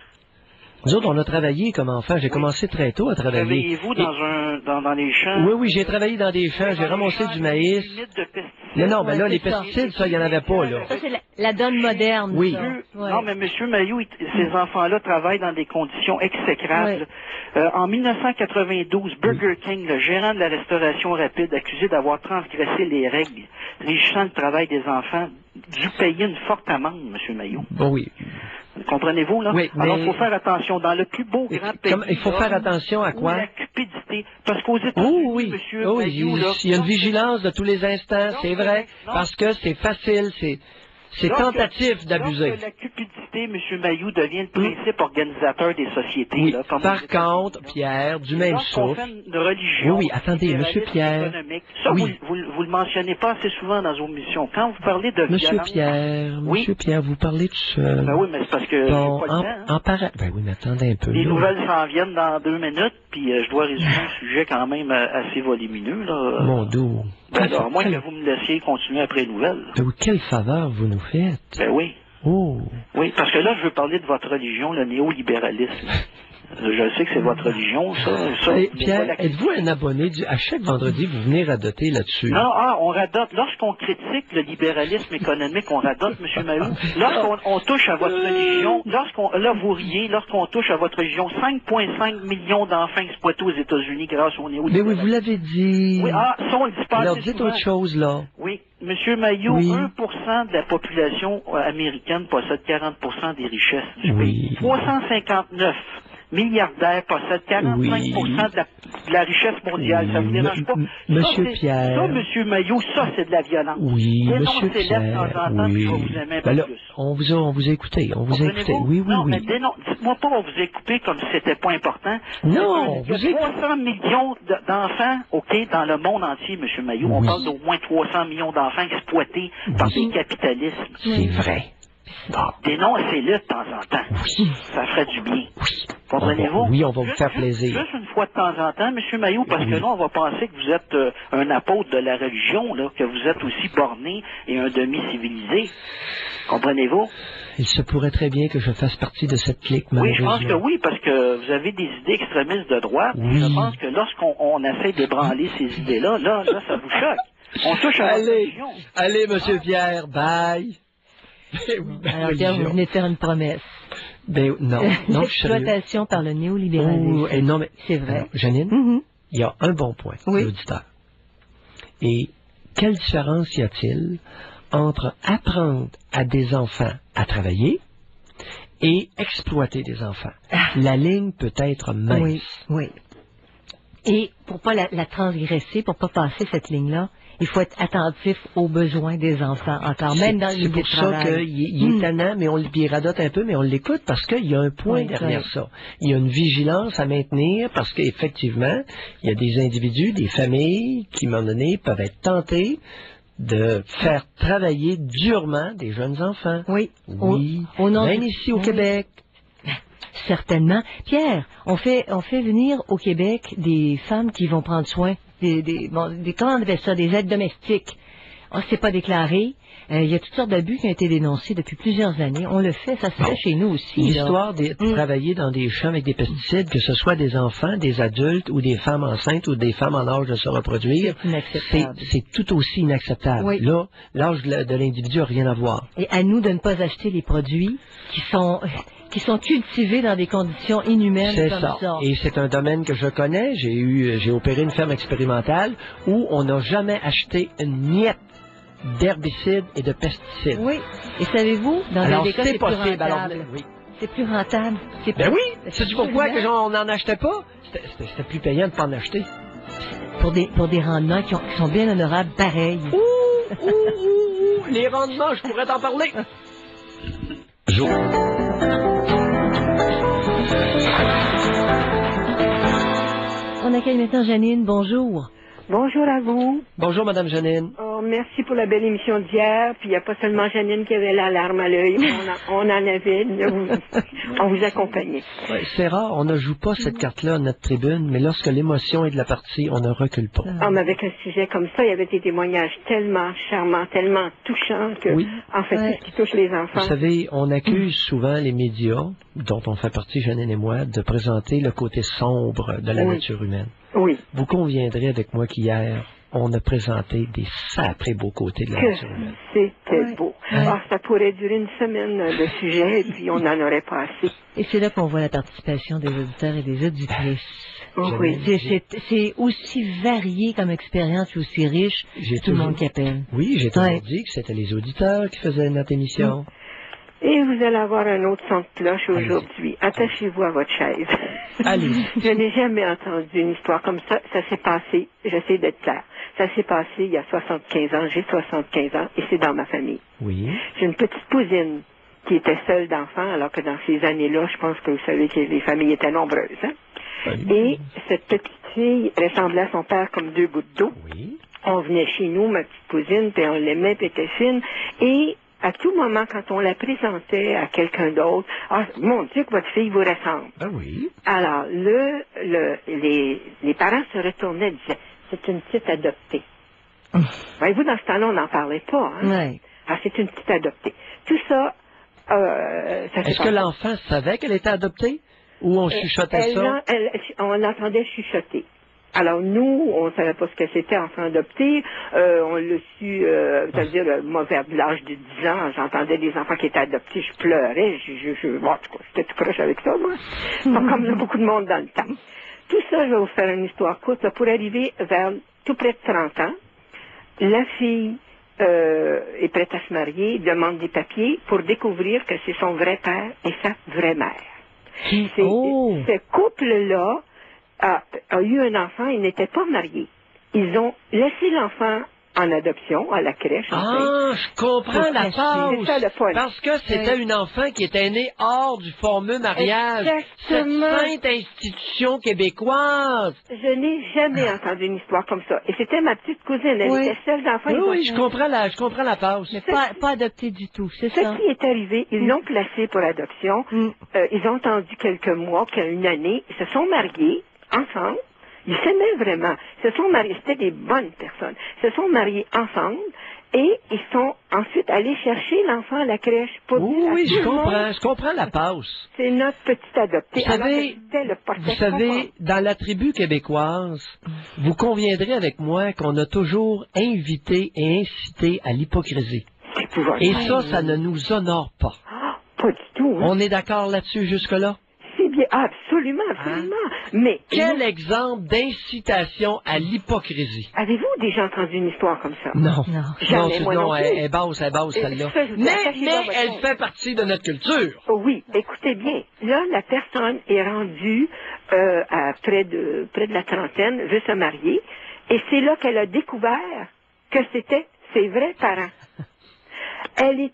Nous autres, on a travaillé comme enfants. J'ai commencé très tôt à travailler. Travaillez-vous dans les champs? Oui, j'ai travaillé dans des champs, j'ai ramassé du maïs. Humides de pesticides. Non, ben là, Ouais, les c'est ça. pesticides, ça, il n'y en avait pas, là. Ça, c'est la donne moderne. Oui. ça. Ouais. Non, mais M. Mayou, ces enfants-là travaillent dans des conditions exécrables. En 1992, Burger King, le gérant de la restauration rapide, accusé d'avoir transgressé les règles régissant le travail des enfants, dû payer une forte amende, M. Mayou. Bon, oui. Comprenez-vous, là? Oui, Alors, mais- il faut faire attention. Dans le plus beau grand pays... Il faut là, faire attention à où quoi? la cupidité. Parce qu'aux États-Unis, Oh oui, M. oh, Mayou, là... il y a une vigilance de tous les instants, Non, c'est vrai, non. parce que c'est facile, c'est tentatif d'abuser. Lorsque la cupidité, M. Mayou, devient le principe organisateur des sociétés, Oui. là, comme aux Par États-Unis, contre, là. Pierre, du même Lorsqu'on souffle, fait une religion, Oui, attendez, libéralisme Monsieur Pierre. économique, ça, Oui. vous le mentionnez pas assez souvent dans vos missions. Quand vous parlez de Monsieur violence... Pierre, Oui. Monsieur Pierre, vous parlez tout seul. Ben oui, mais c'est parce que Bon, j'ai pas le temps. Hein. Ben oui, mais attendez un peu. Les là. nouvelles s'en viennent dans 2 minutes, puis je dois résumer un sujet quand même assez volumineux. Là. Mon dos. Ben, alors, à moins que vous me laissiez continuer après les nouvelles. Ben oui, quelle faveur vous nous faites. Ben oui. Oh. Oui, parce que là, je veux parler de votre religion, le néolibéralisme. Je sais que c'est votre religion, ça. Hey, mais Pierre, voilà. êtes-vous un abonné à chaque vendredi, vous venez radoter là-dessus? Non, on radote. Lorsqu'on critique le libéralisme économique, on radote, M. Mahou. Lorsqu'on touche à votre religion, là, vous riez, lorsqu'on touche à votre religion, 5,5 millions d'enfants exploités aux États-Unis grâce au Mais néolibéralisme. oui, vous l'avez dit. Oui, ça, on le dit pas Alors, assez dites souvent. autre chose, là. Oui. M. Mayou, Oui. 1% de la population américaine possède 40% des richesses du Oui. pays. 359 milliardaires possèdent 45% de la richesse mondiale. Ça vous dérange pas? Monsieur Ça, c'est- Pierre. Ça, M. Mayou, ça, c'est de la violence. Oui, Monsieur Dénoncez-les de temps en Pierre. temps, puis je vais Oui. vous aimer un Ben peu là, plus. on vous a écouté. On vous a écouté. Comprenez-vous? Oui, oui, non, oui. mais dites-moi pas on vous a coupé comme si c'était pas important. Non, Il y a vous êtes- 300 millions d'enfants, OK, dans le monde entier, M. Mayou. On Oui. parle d'au moins 300 millions d'enfants exploités par Oui. des capitalismes. C'est vrai. Bon. Dénoncez-le de temps en temps. Oui. Ça ferait du bien. Oui. Comprenez-vous? Oui, on va vous Juste- faire plaisir. Juste une fois de temps en temps, M. Mayou, parce que Oui. là, on va penser que vous êtes un apôtre de la religion, là, que vous êtes aussi borné et un demi-civilisé. Comprenez-vous? Il se pourrait très bien que je fasse partie de cette clique, Oui, je malheureusement. pense que oui, parce que vous avez des idées extrémistes de droite. Oui. Je pense que lorsqu'on essaie d'ébranler ces idées-là, là, ça vous choque. On touche à la Allez, religion. allez, Monsieur Pierre, bye. Alors, Pierre, vous venez de faire une promesse. Ben, non, non, je suis sérieux. L'exploitation par le néolibéralisme. Oh, non, mais, C'est vrai. non, Janine, Mhm. il y a un bon point, Oui. l'auditeur. Et quelle différence y a-t-il entre apprendre à des enfants à travailler et exploiter des enfants? La ligne peut être mince. Oui, oui. Et pour pas la transgresser, pour pas passer cette ligne-là, il faut être attentif aux besoins des enfants, encore même dans le C'est milieu pour de ça travail. qu'il est tannant, mais on le radote un peu, mais on l'écoute parce qu'il y a un point Oui, derrière oui. ça. Il y a une vigilance à maintenir parce qu'effectivement, il y a des individus, des familles qui, à un moment donné, peuvent être tentés de faire travailler durement des jeunes enfants. Oui. Oui, Au nom même du- ici au Oui. Québec. Certainement. Pierre, on fait venir au Québec des femmes qui vont prendre soin comment on appelle ça, des aides domestiques. On ne s'est pas déclaré. Il y a toutes sortes d'abus qui ont été dénoncés depuis plusieurs années. On le fait, ça se fait chez nous aussi. là. L'histoire de travailler dans des champs avec des pesticides, que ce soit des enfants, des adultes ou des femmes enceintes ou des femmes en âge de se reproduire, C'est inacceptable. c'est tout aussi inacceptable. Oui. Là, l'âge de l'individu n'a rien à voir. Et à nous de ne pas acheter les produits qui sont cultivés dans des conditions inhumaines C'est comme ça. ça. Et c'est un domaine que je connais. J'ai opéré une ferme expérimentale où on n'a jamais acheté une miette d'herbicides et de pesticides. Oui. Et savez-vous, dans Alors, des cas, c'est c'est plus possible. Alors, rentable. oui. C'est plus rentable. C'est Ben plus- oui! Sais-tu pourquoi que on n'en achetait pas? C'était plus payant de ne pas en acheter. Pour des rendements qui sont bien honorables, pareil. Les rendements, je pourrais t'en parler. On accueille maintenant Janine. Bonjour. Bonjour à vous. Bonjour, Madame Janine. Alors, merci pour la belle émission d'hier. Puis, il n'y a pas seulement Janine qui avait la larme à l'œil. On en avait. On vous accompagnait. Ouais, c'est rare, on ne joue pas cette carte-là à notre tribune, mais lorsque l'émotion est de la partie, on ne recule pas. Ah, mais avec un sujet comme ça, il y avait des témoignages tellement charmants, tellement touchants que, en fait, tout ce qui touche les enfants. Vous savez, on accuse souvent les médias, dont on fait partie, Janine et moi, de présenter le côté sombre de la nature humaine. Oui. Vous conviendrez avec moi qu'hier, on a présenté des sacrés beaux côtés de la nature humaine. C'était beau. Ah, ça pourrait durer une semaine, le sujet, et puis on n'en aurait pas assez. Et c'est là qu'on voit la participation des auditeurs et des auditrices. Oui. C'est aussi varié comme expérience, aussi riche, tout le monde qui appelle. Oui, j'ai toujours dit que c'était les auditeurs qui faisaient notre émission. Et vous allez avoir un autre son de cloche aujourd'hui. Attachez-vous à votre chaise. Allez. Je n'ai jamais entendu une histoire comme ça. Ça s'est passé, j'essaie d'être clair, ça s'est passé il y a 75 ans, j'ai 75 ans, et c'est dans ma famille. Oui. J'ai une petite cousine qui était seule d'enfant, alors que dans ces années-là, je pense que vous savez que les familles étaient nombreuses. Hein? Et cette petite fille ressemblait à son père comme deux gouttes d'eau. Oui. On venait chez nous, ma petite cousine, puis on l'aimait, puis elle était fine. Et à tout moment, quand on la présentait à quelqu'un d'autre, « Ah, mon Dieu, que votre fille vous ressemble. » Ah oui. Alors, les parents se retournaient et disaient, « C'est une petite adoptée. » Voyez-vous, dans ce temps-là, on n'en parlait pas. Hein? Ouais. Ah, c'est une petite adoptée. Tout ça, ça Est-ce que l'enfant savait qu'elle était adoptée? Ou on chuchotait ça? On l'entendait chuchoter. Alors, nous, on ne savait pas ce que c'était, enfant adopté. On l'a su, c'est-à-dire, moi, vers l'âge de 10 ans, j'entendais des enfants qui étaient adoptés, je pleurais, bon, en tout cas, j'étais tout croche avec ça, moi. Pas comme beaucoup de monde dans le temps. Tout ça, je vais vous faire une histoire courte, là, pour arriver vers tout près de 30 ans. La fille est prête à se marier, demande des papiers pour découvrir que c'est son vrai père et sa vraie mère. Ce couple-là a eu un enfant, ils n'étaient pas mariés. Ils ont laissé l'enfant en adoption, à la crèche. Je comprends la pause. C'est ça le point. Parce que c'était une enfant qui était née hors du fameux mariage. Exactement. Cette sainte institution québécoise. Je n'ai jamais entendu une histoire comme ça. Et c'était ma petite cousine. Elle était seule d'enfant. Oui, je comprends la pause. Mais pas adoptée du tout, c'est ça. Ce qui est arrivé, ils l'ont placé pour adoption. Ils ont attendu quelques mois, une année. Ils se sont mariés ensemble. Ils s'aimaient vraiment. Ils se sont mariés. C'était des bonnes personnes. Ils se sont mariés ensemble et ils sont ensuite allés chercher l'enfant à la crèche. Oui, je comprends la pause. C'est notre petite adoptée. Vous savez, dans la tribu québécoise, vous conviendrez avec moi qu'on a toujours invité et incité à l'hypocrisie. Et ça ne nous honore pas. Pas du tout. Hein? On est d'accord là-dessus jusque-là? C'est bien, absolument, absolument. Mais quel exemple d'incitation à l'hypocrisie? Avez-vous déjà entendu une histoire comme ça? Non. Jamais, non, elle est basse, celle-là. Mais elle fait partie de notre culture. Oui, écoutez bien. Là, la personne est rendue à près de la trentaine, veut se marier, et c'est là qu'elle a découvert que c'était ses vrais parents. Et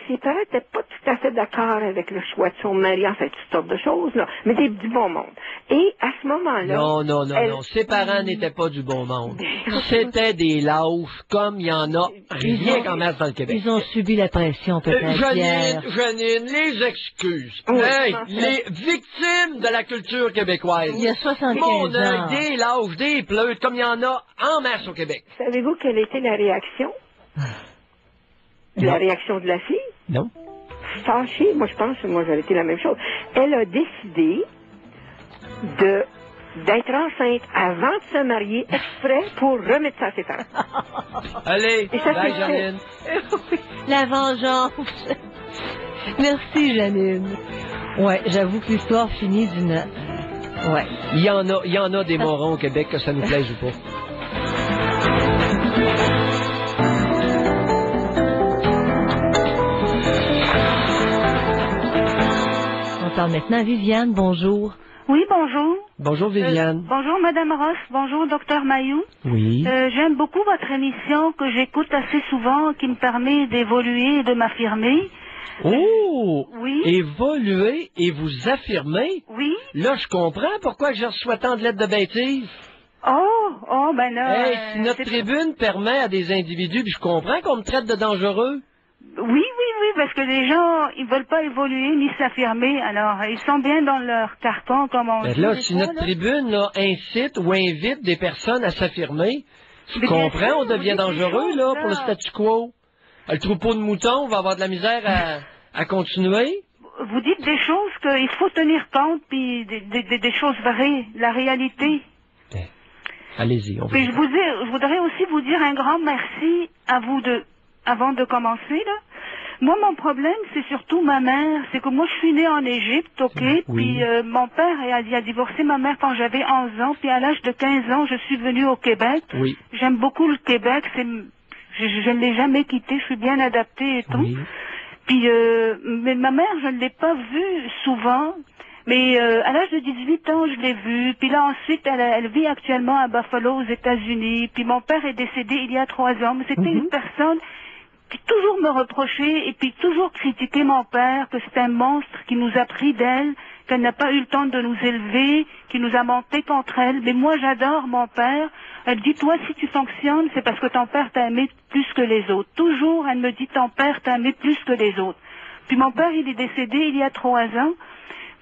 ses parents n'étaient pas tout à fait d'accord avec le choix de son mari, en fait, toutes sortes de choses, là, mais du bon monde. Et à ce moment-là... Non. Ses parents n'étaient pas du bon monde. C'était des lâches, comme il y en a rien qu'en masse dans le Québec. Ils ont subi la pression, peut-être. Janine, les excuses. Les victimes de la culture québécoise. Il y a 75 ans. Des lâches, des pleutes, comme il y en a en masse au Québec. Savez-vous quelle était la réaction? La réaction de la fille? Non. Fâchée, moi j'aurais été la même chose. Elle a décidé d'être enceinte avant de se marier exprès pour remettre ça à ses parents. Allez, bye Janine. La vengeance. Merci Janine. Ouais, j'avoue que l'histoire finit d'une... Ouais. Il y en a des morons au Québec que ça nous plaise ou pas. On parle maintenant à Viviane, bonjour. Oui, bonjour. Bonjour Viviane. Bonjour Madame Ross, bonjour Docteur Mayou. Oui. J'aime beaucoup votre émission que j'écoute assez souvent, qui me permet d'évoluer et de m'affirmer. Oh! Oui. Évoluer et vous affirmer? Oui. Là, je comprends pourquoi je reçois tant de lettres de bêtises. Ben là... Hey, si notre tribune permet à des individus, puis je comprends qu'on me traite de dangereux. Oui, parce que les gens, ils veulent pas évoluer ni s'affirmer. Alors, ils sont bien dans leur carcan, comme on dit. Là, si notre tribune là, incite ou invite des personnes à s'affirmer, je Mais bien sûr, comprends, on devient vous dites dangereux des là choses, pour le là. statu quo. Le troupeau de moutons va avoir de la misère à continuer. Vous dites des choses qu'il faut tenir compte, puis des choses vraies, la réalité. Ben, allez-y, on va. Puis je voudrais aussi vous dire un grand merci à vous deux, avant de commencer, là. Moi, mon problème, c'est surtout ma mère. C'est que moi, je suis née en Égypte, OK? Oui. Puis mon père a divorcé ma mère quand j'avais 11 ans. Puis à l'âge de 15 ans, je suis venue au Québec. Oui. J'aime beaucoup le Québec. Je ne l'ai jamais quitté. Je suis bien adaptée et tout. Oui. Puis, mais ma mère, je ne l'ai pas vue souvent. Mais à l'âge de 18 ans, je l'ai vue. Puis là, ensuite, elle vit actuellement à Buffalo, aux États-Unis. Puis mon père est décédé il y a 3 ans. Mais c'était une personne qui toujours me reprochait et puis toujours critiquait mon père, que c'est un monstre qui nous a pris d'elle, qu'elle n'a pas eu le temps de nous élever, qui nous a monté contre elle. Mais moi, j'adore mon père. Elle dit, toi, si tu fonctionnes, c'est parce que ton père t'a aimé plus que les autres. Toujours, elle me dit, ton père t'a aimé plus que les autres. Puis mon père, il est décédé il y a 3 ans.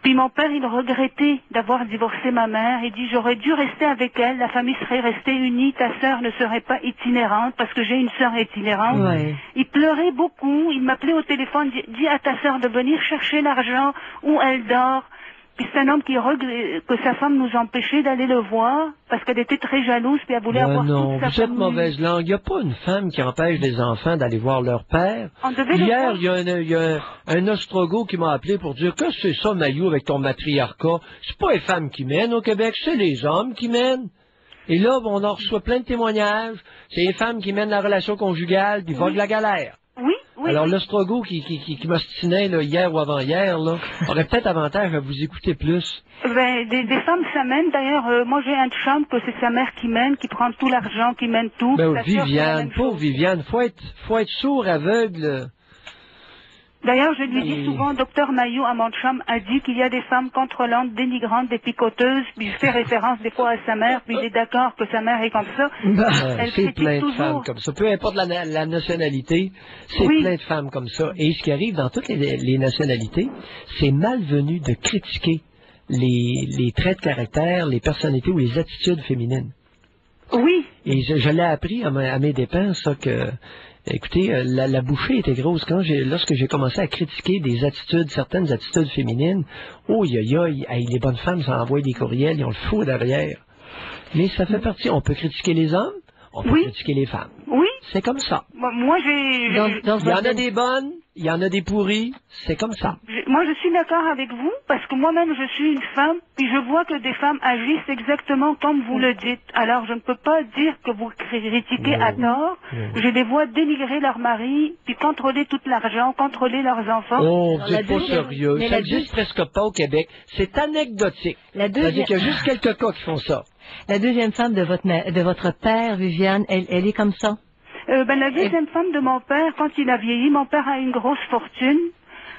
Puis mon père, il regrettait d'avoir divorcé ma mère. Il dit, j'aurais dû rester avec elle, la famille serait restée unie, ta sœur ne serait pas itinérante, parce que j'ai une sœur itinérante. Ouais. Il pleurait beaucoup, il m'appelait au téléphone, dis à ta sœur de venir chercher l'argent où elle dort. Puis c'est un homme que sa femme nous empêchait d'aller le voir, parce qu'elle était très jalouse, puis elle voulait avoir Non, toute sa vous êtes famille. mauvaise langue. Il n'y a pas une femme qui empêche les enfants d'aller voir leur père. On devait le Hier, voir. il y a un ostrogo qui m'a appelé pour dire que c'est ça, Maillot, avec ton matriarcat. C'est pas les femmes qui mènent au Québec, c'est les hommes qui mènent. Et là, on en reçoit plein de témoignages. C'est les femmes qui mènent la relation conjugale, puis volent la galère. Oui, oui. Alors, oui. l'ostrogo qui m'ostinait là, hier ou avant-hier, là, aurait peut-être avantage à vous écouter plus. Ben, des femmes, ça mène. D'ailleurs, moi, j'ai un chum que c'est sa mère qui mène, qui prend tout l'argent, qui mène tout. Ben, Sa sœur, c'est la Viviane, même pauvre chose. Viviane, faut être sourd, aveugle. D'ailleurs, je lui dis souvent, docteur Maillot, à mon chum, a dit qu'il y a des femmes contrôlantes, dénigrantes, des picoteuses, puis je fais référence des fois à sa mère, puis il est d'accord que sa mère est comme ça. Elle C'est critique plein de toujours. femmes comme ça. Peu importe la nationalité, c'est Oui. plein de femmes comme ça. Et ce qui arrive dans toutes les nationalités, c'est malvenu de critiquer les traits de caractère, les personnalités ou les attitudes féminines. Oui, Et je l'ai appris à mes dépens, ça, que, écoutez, la bouchée était grosse. Lorsque j'ai commencé à critiquer certaines attitudes féminines, les bonnes femmes s'envoient des courriels, ils ont le fou derrière. Mais ça fait partie, on peut critiquer les hommes, on peut Oui. critiquer les femmes. oui. C'est comme ça. Moi, j'ai... Il y en a des bonnes, il y en a des pourries, c'est comme ça. Moi, je suis d'accord avec vous, parce que moi-même, je suis une femme, puis je vois que des femmes agissent exactement comme vous le dites. Alors, je ne peux pas dire que vous critiquez à tort. Je les vois dénigrer leur mari, puis contrôler tout l'argent, contrôler leurs enfants. Oh, vous la n'êtes pas deuxième- sérieux. mais Ça la n'existe presque pas au Québec. C'est anecdotique. La C'est-à-dire deuxième, qu'il y a juste quelques cas qui font ça. la deuxième femme de votre père, Viviane, elle est comme ça? La deuxième femme de mon père, quand il a vieilli, mon père a une grosse fortune.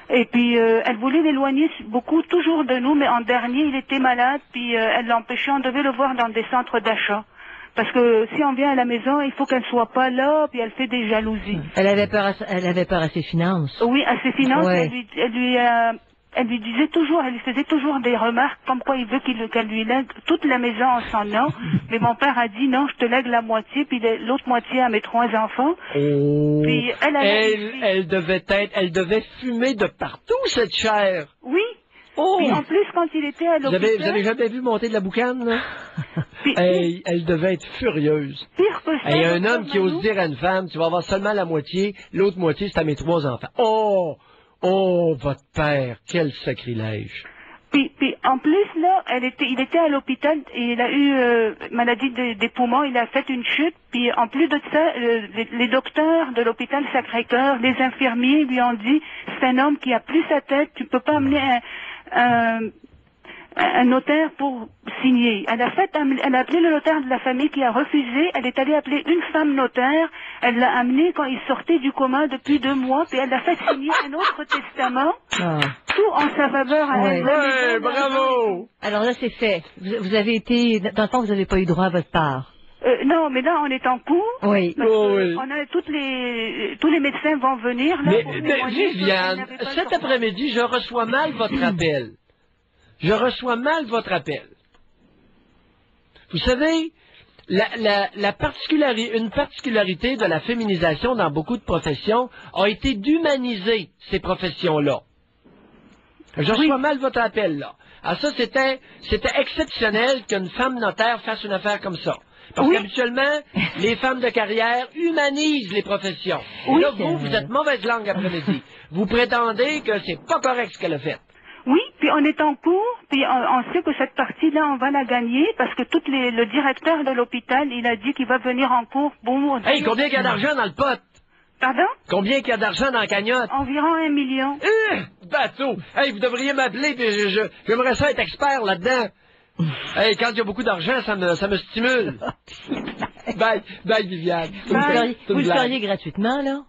Et puis, elle voulait l'éloigner beaucoup, toujours de nous, mais en dernier, il était malade, puis elle l'empêchait, on devait le voir dans des centres d'achat. Parce que si on vient à la maison, il faut qu'elle soit pas là, puis elle fait des jalousies. Elle avait peur à ses finances. Oui, à ses finances, Ouais. elle lui disait toujours, elle lui faisait toujours des remarques comme quoi il veut qu'elle lui lègue toute la maison en son nom. Mais mon père a dit non, je te lègue la moitié, puis l'autre moitié à mes 3 enfants. Oh. Puis Elle devait fumer de partout, cette chair. Oui. Oh. Puis en plus, quand il était à Vous l'hôpital, avez jamais vu monter de la boucane, là? puis, Elle devait être furieuse. pire que ça. Il y a un docteur homme qui Maillot, ose dire à une femme, tu vas avoir seulement la moitié, l'autre moitié, c'est à mes 3 enfants. Oh, votre père, quel sacrilège. Puis en plus, là, il était à l'hôpital et il a eu maladie des poumons, il a fait une chute. Puis en plus de ça, les docteurs de l'hôpital Sacré-Cœur, les infirmiers lui ont dit, c'est un homme qui a plus sa tête, tu peux pas amener un notaire pour signer. Elle a appelé le notaire de la famille qui a refusé. Elle est allée appeler une femme notaire. Elle l'a amené quand il sortait du coma depuis 2 mois. Puis elle l'a fait signer un autre testament. Tout en sa faveur à elle. Ouais, bravo! Alors là, c'est fait. Vous avez été... Dans le fond, vous n'avez pas eu droit à votre part. Non, mais là, on est en cours. Oui. Oui. On a tous les médecins vont venir. Là, Mais Viviane, cet après-midi, je reçois mal votre appel. Je reçois mal votre appel. Vous savez, une particularité de la féminisation dans beaucoup de professions a été d'humaniser ces professions-là. Je reçois mal votre appel, là. Alors ça, c'était exceptionnel qu'une femme notaire fasse une affaire comme ça. Parce qu'habituellement, les femmes de carrière humanisent les professions. Et là, vous êtes mauvaise langue après-midi. Vous prétendez que c'est pas correct ce qu'elle a fait. Oui, puis on est en cours, puis on sait que cette partie-là, on va la gagner, parce que le directeur de l'hôpital, il a dit qu'il va venir en cours pour... Hey, combien il y a d'argent dans le pot? Pardon? Combien il y a d'argent dans la cagnotte? Environ 1 million. Bateau! Hey, vous devriez m'appeler, puis j'aimerais ça être expert là-dedans. Hey, quand il y a beaucoup d'argent, ça me stimule. Bye, Viviane. Vous le feriez gratuitement, là?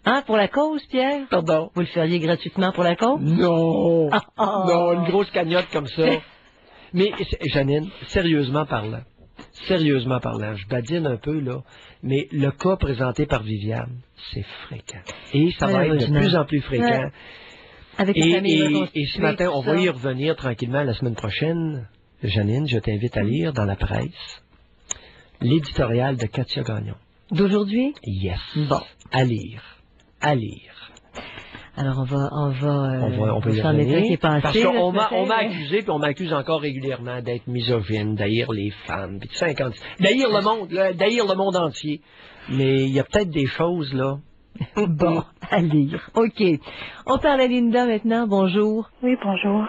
Hein, pour la cause, Pierre? Pardon? Vous le feriez gratuitement pour la cause? Non! Non, une grosse cagnotte comme ça. Mais, Janine, sérieusement parlant, je badine un peu, là, mais le cas présenté par Viviane, c'est fréquent. Et ça va être de plus en plus fréquent. Avec la famille et ce matin, on va y revenir tranquillement la semaine prochaine. Janine, je t'invite à lire dans la presse l'éditorial de Katia Gagnon. D'aujourd'hui? Yes. Bon. À lire. Alors, on va y s'en mettre qui est passé. Parce qu'on m'a accusé, puis on m'accuse encore régulièrement d'être misogyne, d'haïr les femmes, puis d'haïr le monde entier. Mais il y a peut-être des choses, là. Bon, à lire. OK. On parle à Linda maintenant. Bonjour. Oui, bonjour.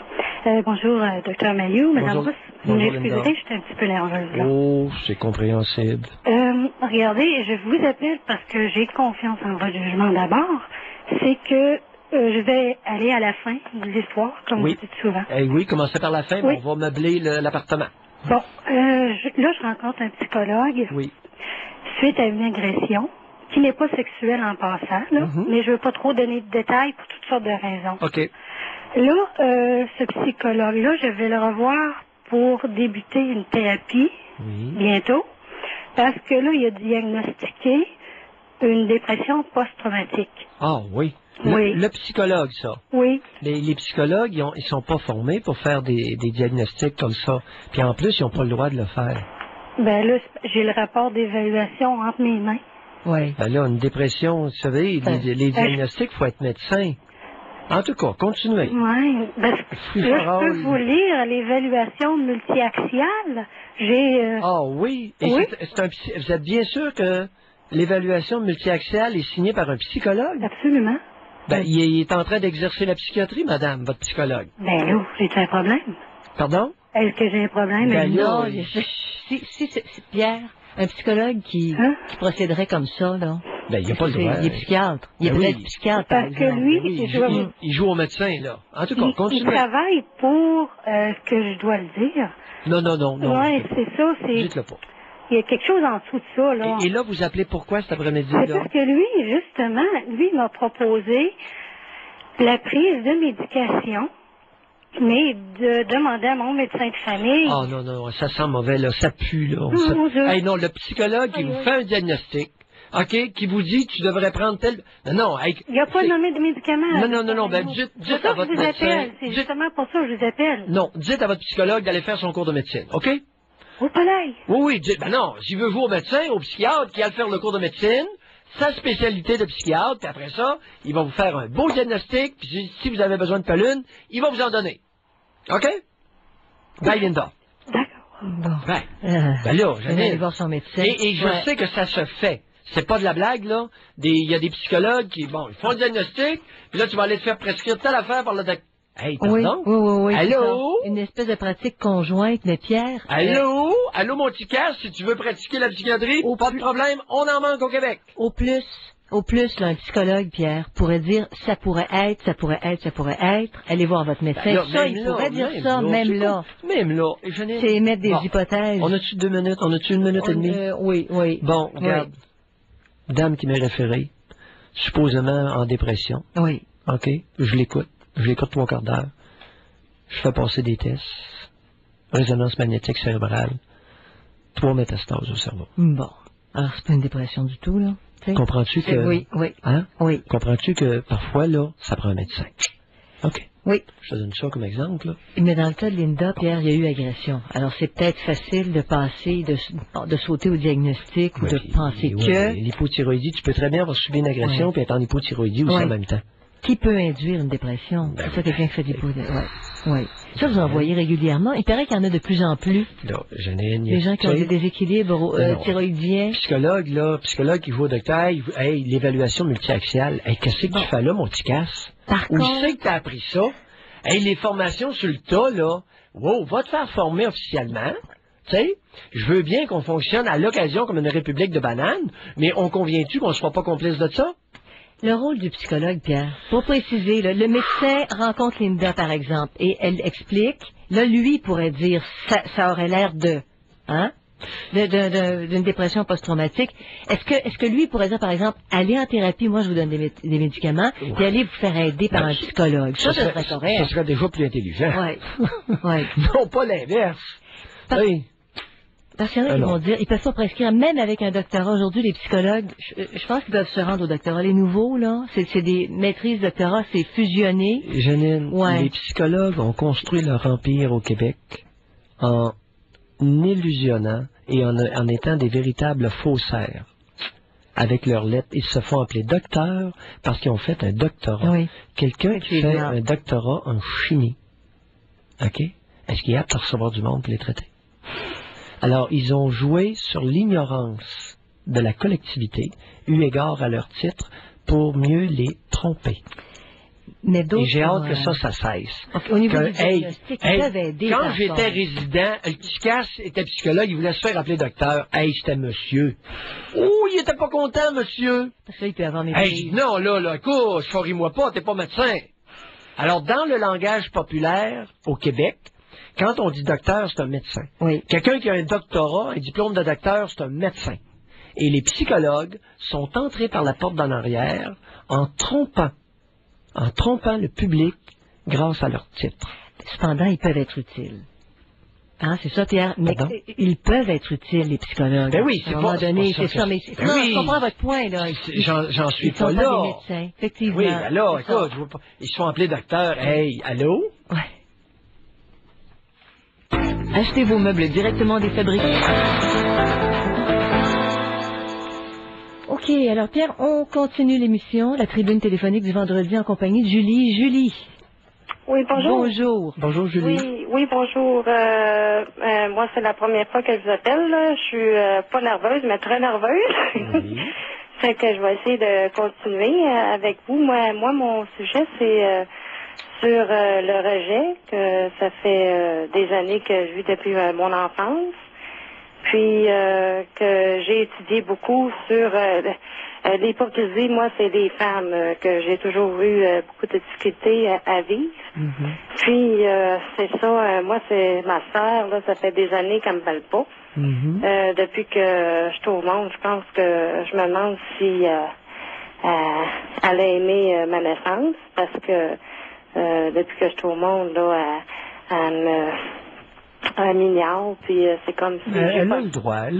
Bonjour, Dr. Mayou. Madame Ross, vous m'excuserez, j'étais un petit peu nerveuse, là. Oh, c'est compréhensible. Regardez, je vous appelle parce que j'ai confiance en votre jugement d'abord. C'est que je vais aller à la fin de l'histoire, comme vous dites souvent. Oui, commencez par la fin, on va meubler l'appartement. Bon, là, je rencontre un psychologue. Oui. Suite à une agression, qui n'est pas sexuelle en passant, là, mais je ne veux pas trop donner de détails pour toutes sortes de raisons. OK. Là, ce psychologue-là, je vais le revoir pour débuter une thérapie bientôt, parce que là, il a diagnostiqué une dépression post-traumatique. Ah oui. Le psychologue, ça. Oui. Les psychologues, ils sont pas formés pour faire des diagnostics comme ça. Puis en plus, ils n'ont pas le droit de le faire. Ben là, j'ai le rapport d'évaluation entre mes mains. Oui. Ben là, une dépression, vous savez, les diagnostics, il faut être médecin. En tout cas, continuez. Oui. Là, je peux vous lire l'évaluation multiaxiale. Ah oui? Et vous êtes bien sûr que l'évaluation multiaxiale est signée par un psychologue? Absolument. Ben, il est en train d'exercer la psychiatrie, madame, votre psychologue. Ben là, j'ai un problème. Pardon? Est-ce que j'ai un problème? Ben non, si Pierre, un psychologue qui procéderait comme ça, là. Ben, il n'y a pas le droit. Il est psychiatre. Il est peut-être psychiatre, par exemple. Parce que lui, il joue au médecin, là. En tout cas, continuez. Il travaille pour que je dois le dire. Non. Oui, c'est ça. Dites-le pas. Il y a quelque chose en dessous de ça, là. Et là, vous appelez pourquoi cet après-midi-là? C'est parce que lui, justement, il m'a proposé la prise de médication, mais de demander à mon médecin de famille. Ah non, ça sent mauvais, là. Ça pue, là. Non, le psychologue qui vous fait un diagnostic, OK, qui vous dit que tu devrais prendre tel... Non, il n'y a pas nommé de médicaments. Non, ben dites à votre médecin... C'est justement pour ça que je vous appelle. Non, dites à votre psychologue d'aller faire son cours de médecine, OK? Au palais. Oui, dites, non, si veut vous au médecin, au psychiatre qui a le faire le cours de médecine, sa spécialité de psychiatre, puis après ça, il va vous faire un beau diagnostic, puis si vous avez besoin de palune, il va vous en donner. OK? Bye, Linda. D'accord. Bon. Ben là, aller voir son médecin. Et je sais que ça se fait. C'est pas de la blague, là. Il y a des psychologues qui, ils font le diagnostic, puis là, tu vas aller te faire prescrire telle affaire par le docteur. Hey, pardon? Oui. Allô? Une espèce de pratique conjointe, mais Pierre... Allô, mon petit casse, si tu veux pratiquer la psychiatrie, pas de problème, on en manque au Québec. Au plus, au plus, là, un psychologue, Pierre, pourrait dire ça pourrait être, ça pourrait être, ça pourrait être. Allez voir votre médecin. Là, ça, il pourrait dire ça, même là. Même là. C'est émettre des hypothèses. On a-tu 2 minutes? On a-tu 1 minute et demie? Oui, oui. Bon, regarde. Dame qui m'est référée, supposément en dépression. Oui. OK? Je l'écoute. Je l'écoute 3 quarts d'heure. Je fais passer des tests. Résonance magnétique cérébrale. 3 métastases au cerveau. Bon. Alors, c'est pas une dépression du tout, là. Comprends-tu que... Oui. Hein? Oui. Comprends-tu que parfois, là, ça prend un médecin? OK. Oui. Je te donne ça comme exemple, là. Mais dans le cas de Linda, Pierre, il y a eu agression. Alors, c'est peut-être facile de passer, de sauter au diagnostic ou de penser que... L'hypothyroïdie, tu peux très bien avoir subi une agression puis être en hypothyroïdie aussi en même temps. Qui peut induire une dépression? C'est ça, quelqu'un qui fait de l'hypothyroïdie. Oui. Ça, vous en voyez régulièrement. Il paraît qu'il y en a de plus en plus. Là, Janine, les gens qui ont des déséquilibres thyroïdiens. Psychologue qui va au docteur, hey, l'évaluation multiaxiale. Hey, qu'est-ce que tu fais là, mon petit casse? Par contre... Où c'est que t'as appris ça? Hey, les formations sur le tas, là. Wow, va te faire former officiellement. Tu sais, je veux bien qu'on fonctionne à l'occasion comme une république de bananes, mais on convient-tu qu'on ne soit pas complice de ça? Le rôle du psychologue, Pierre, pour préciser, là, le médecin rencontre Linda, par exemple, et elle explique. Là, lui pourrait dire, ça aurait l'air d'une dépression post-traumatique. Est-ce que lui pourrait dire, par exemple, allez en thérapie, moi je vous donne des médicaments, puis allez vous faire aider par un psychologue. Ça serait correct. Ça serait déjà plus intelligent. Oui. Non, pas l'inverse. Oui. Parce qu'il y en a qui vont dire, ils peuvent pas prescrire, même avec un doctorat. Aujourd'hui, les psychologues, je pense qu'ils peuvent se rendre au doctorat. Les nouveaux, là, c'est des maîtrises doctorat, c'est fusionné. Janine, les psychologues ont construit leur empire au Québec en illusionnant et en étant des véritables faussaires. Avec leurs lettres, ils se font appeler docteurs parce qu'ils ont fait un doctorat. Oui. Quelqu'un qui fait un doctorat en chimie, OK? Est-ce qu'il est apte à recevoir du monde pour les traiter? Alors, ils ont joué sur l'ignorance de la collectivité, eu égard à leur titre, pour mieux les tromper. Mais et j'ai hâte que ça cesse. Okay, au niveau du diagnostic, ils peuvent aider. Quand j'étais résident, le petit casse était psychologue, il voulait se faire appeler docteur. Hey, c'était monsieur. Oh, il était pas content, monsieur. Parce que là, il peut avoir mes non, là, écoute, chorie-moi pas, t'es pas médecin. Alors, dans le langage populaire au Québec, quand on dit docteur, c'est un médecin. Oui. Quelqu'un qui a un doctorat, un diplôme de docteur, c'est un médecin. Et les psychologues sont entrés par la porte d'en arrière en trompant le public grâce à leur titre. Cependant, ils peuvent être utiles. Hein, c'est ça, Pierre. Mais ils peuvent être utiles, les psychologues. Ben oui, c'est à un moment donné, c'est ça. Mais je comprends votre point, là. J'en suis pas là. Ils sont pas des médecins, effectivement. Oui, ben là, écoute, je vois pas. Ils se font appeler docteurs. Hey, allô? Ouais. Achetez vos meubles directement des fabricants. OK, alors Pierre, on continue l'émission, la tribune téléphonique du vendredi en compagnie de Julie. Julie. Oui, bonjour. Bonjour. Bonjour, Julie. Oui, bonjour. Moi, c'est la première fois que je vous appelle. Là. Je suis pas nerveuse, mais très nerveuse. Oui. Fait que je vais essayer de continuer avec vous. Moi mon sujet, c'est sur le rejet, que ça fait des années que je vis depuis mon enfance. Puis que j'ai étudié beaucoup sur l'hypocrisie. Moi, c'est des femmes que j'ai toujours eu beaucoup de difficultés à vivre. Mm-hmm. Puis c'est ça, moi, c'est ma sœur, là, ça fait des années qu'elle me parle pas. Mm-hmm. Depuis que je suis au monde, je pense que je me demande si elle a aimé ma naissance, parce que depuis que je suis au monde, là, elle m'ignore, puis c'est comme si... Elle a le droit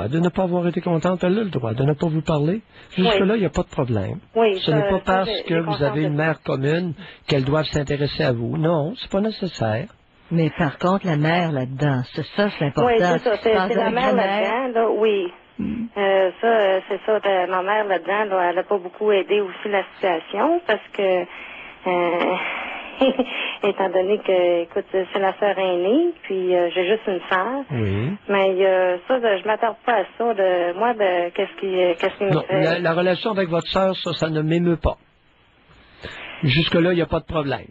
de ne pas avoir été contente, elle a le droit de ne pas vous parler. Jusque-là, il n'y a pas de problème. Oui, ce n'est pas parce que vous avez une mère commune qu'elle doit s'intéresser à vous. Non, c'est pas nécessaire. Mais par contre, la mère là-dedans, c'est important. Oui, c'est ça, c'est la mère là-dedans, là, oui. C'est ça, ma mère là-dedans, là, elle n'a pas beaucoup aidé aussi la situation, parce que... étant donné que, écoute, c'est la sœur aînée, puis j'ai juste une sœur. Oui. Mais ça, je m'attarde pas à ça. Qu'est-ce qui me non, fait... la relation avec votre sœur, ça ne m'émeut pas. Jusque-là, il n'y a pas de problème.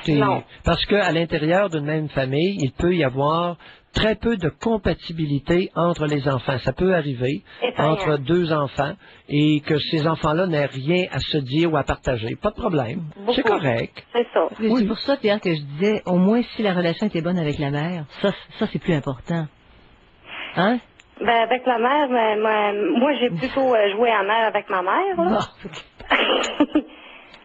Non. Parce qu'à l'intérieur d'une même famille, il peut y avoir très peu de compatibilité entre les enfants. Ça peut arriver entre deux enfants et que ces enfants-là n'aient rien à se dire ou à partager. Pas de problème. C'est correct. C'est ça. C'est pour ça, Pierre, que je disais, au moins si la relation était bonne avec la mère, ça c'est plus important. Hein? Ben, avec la mère, moi j'ai plutôt joué à mère avec ma mère. Là.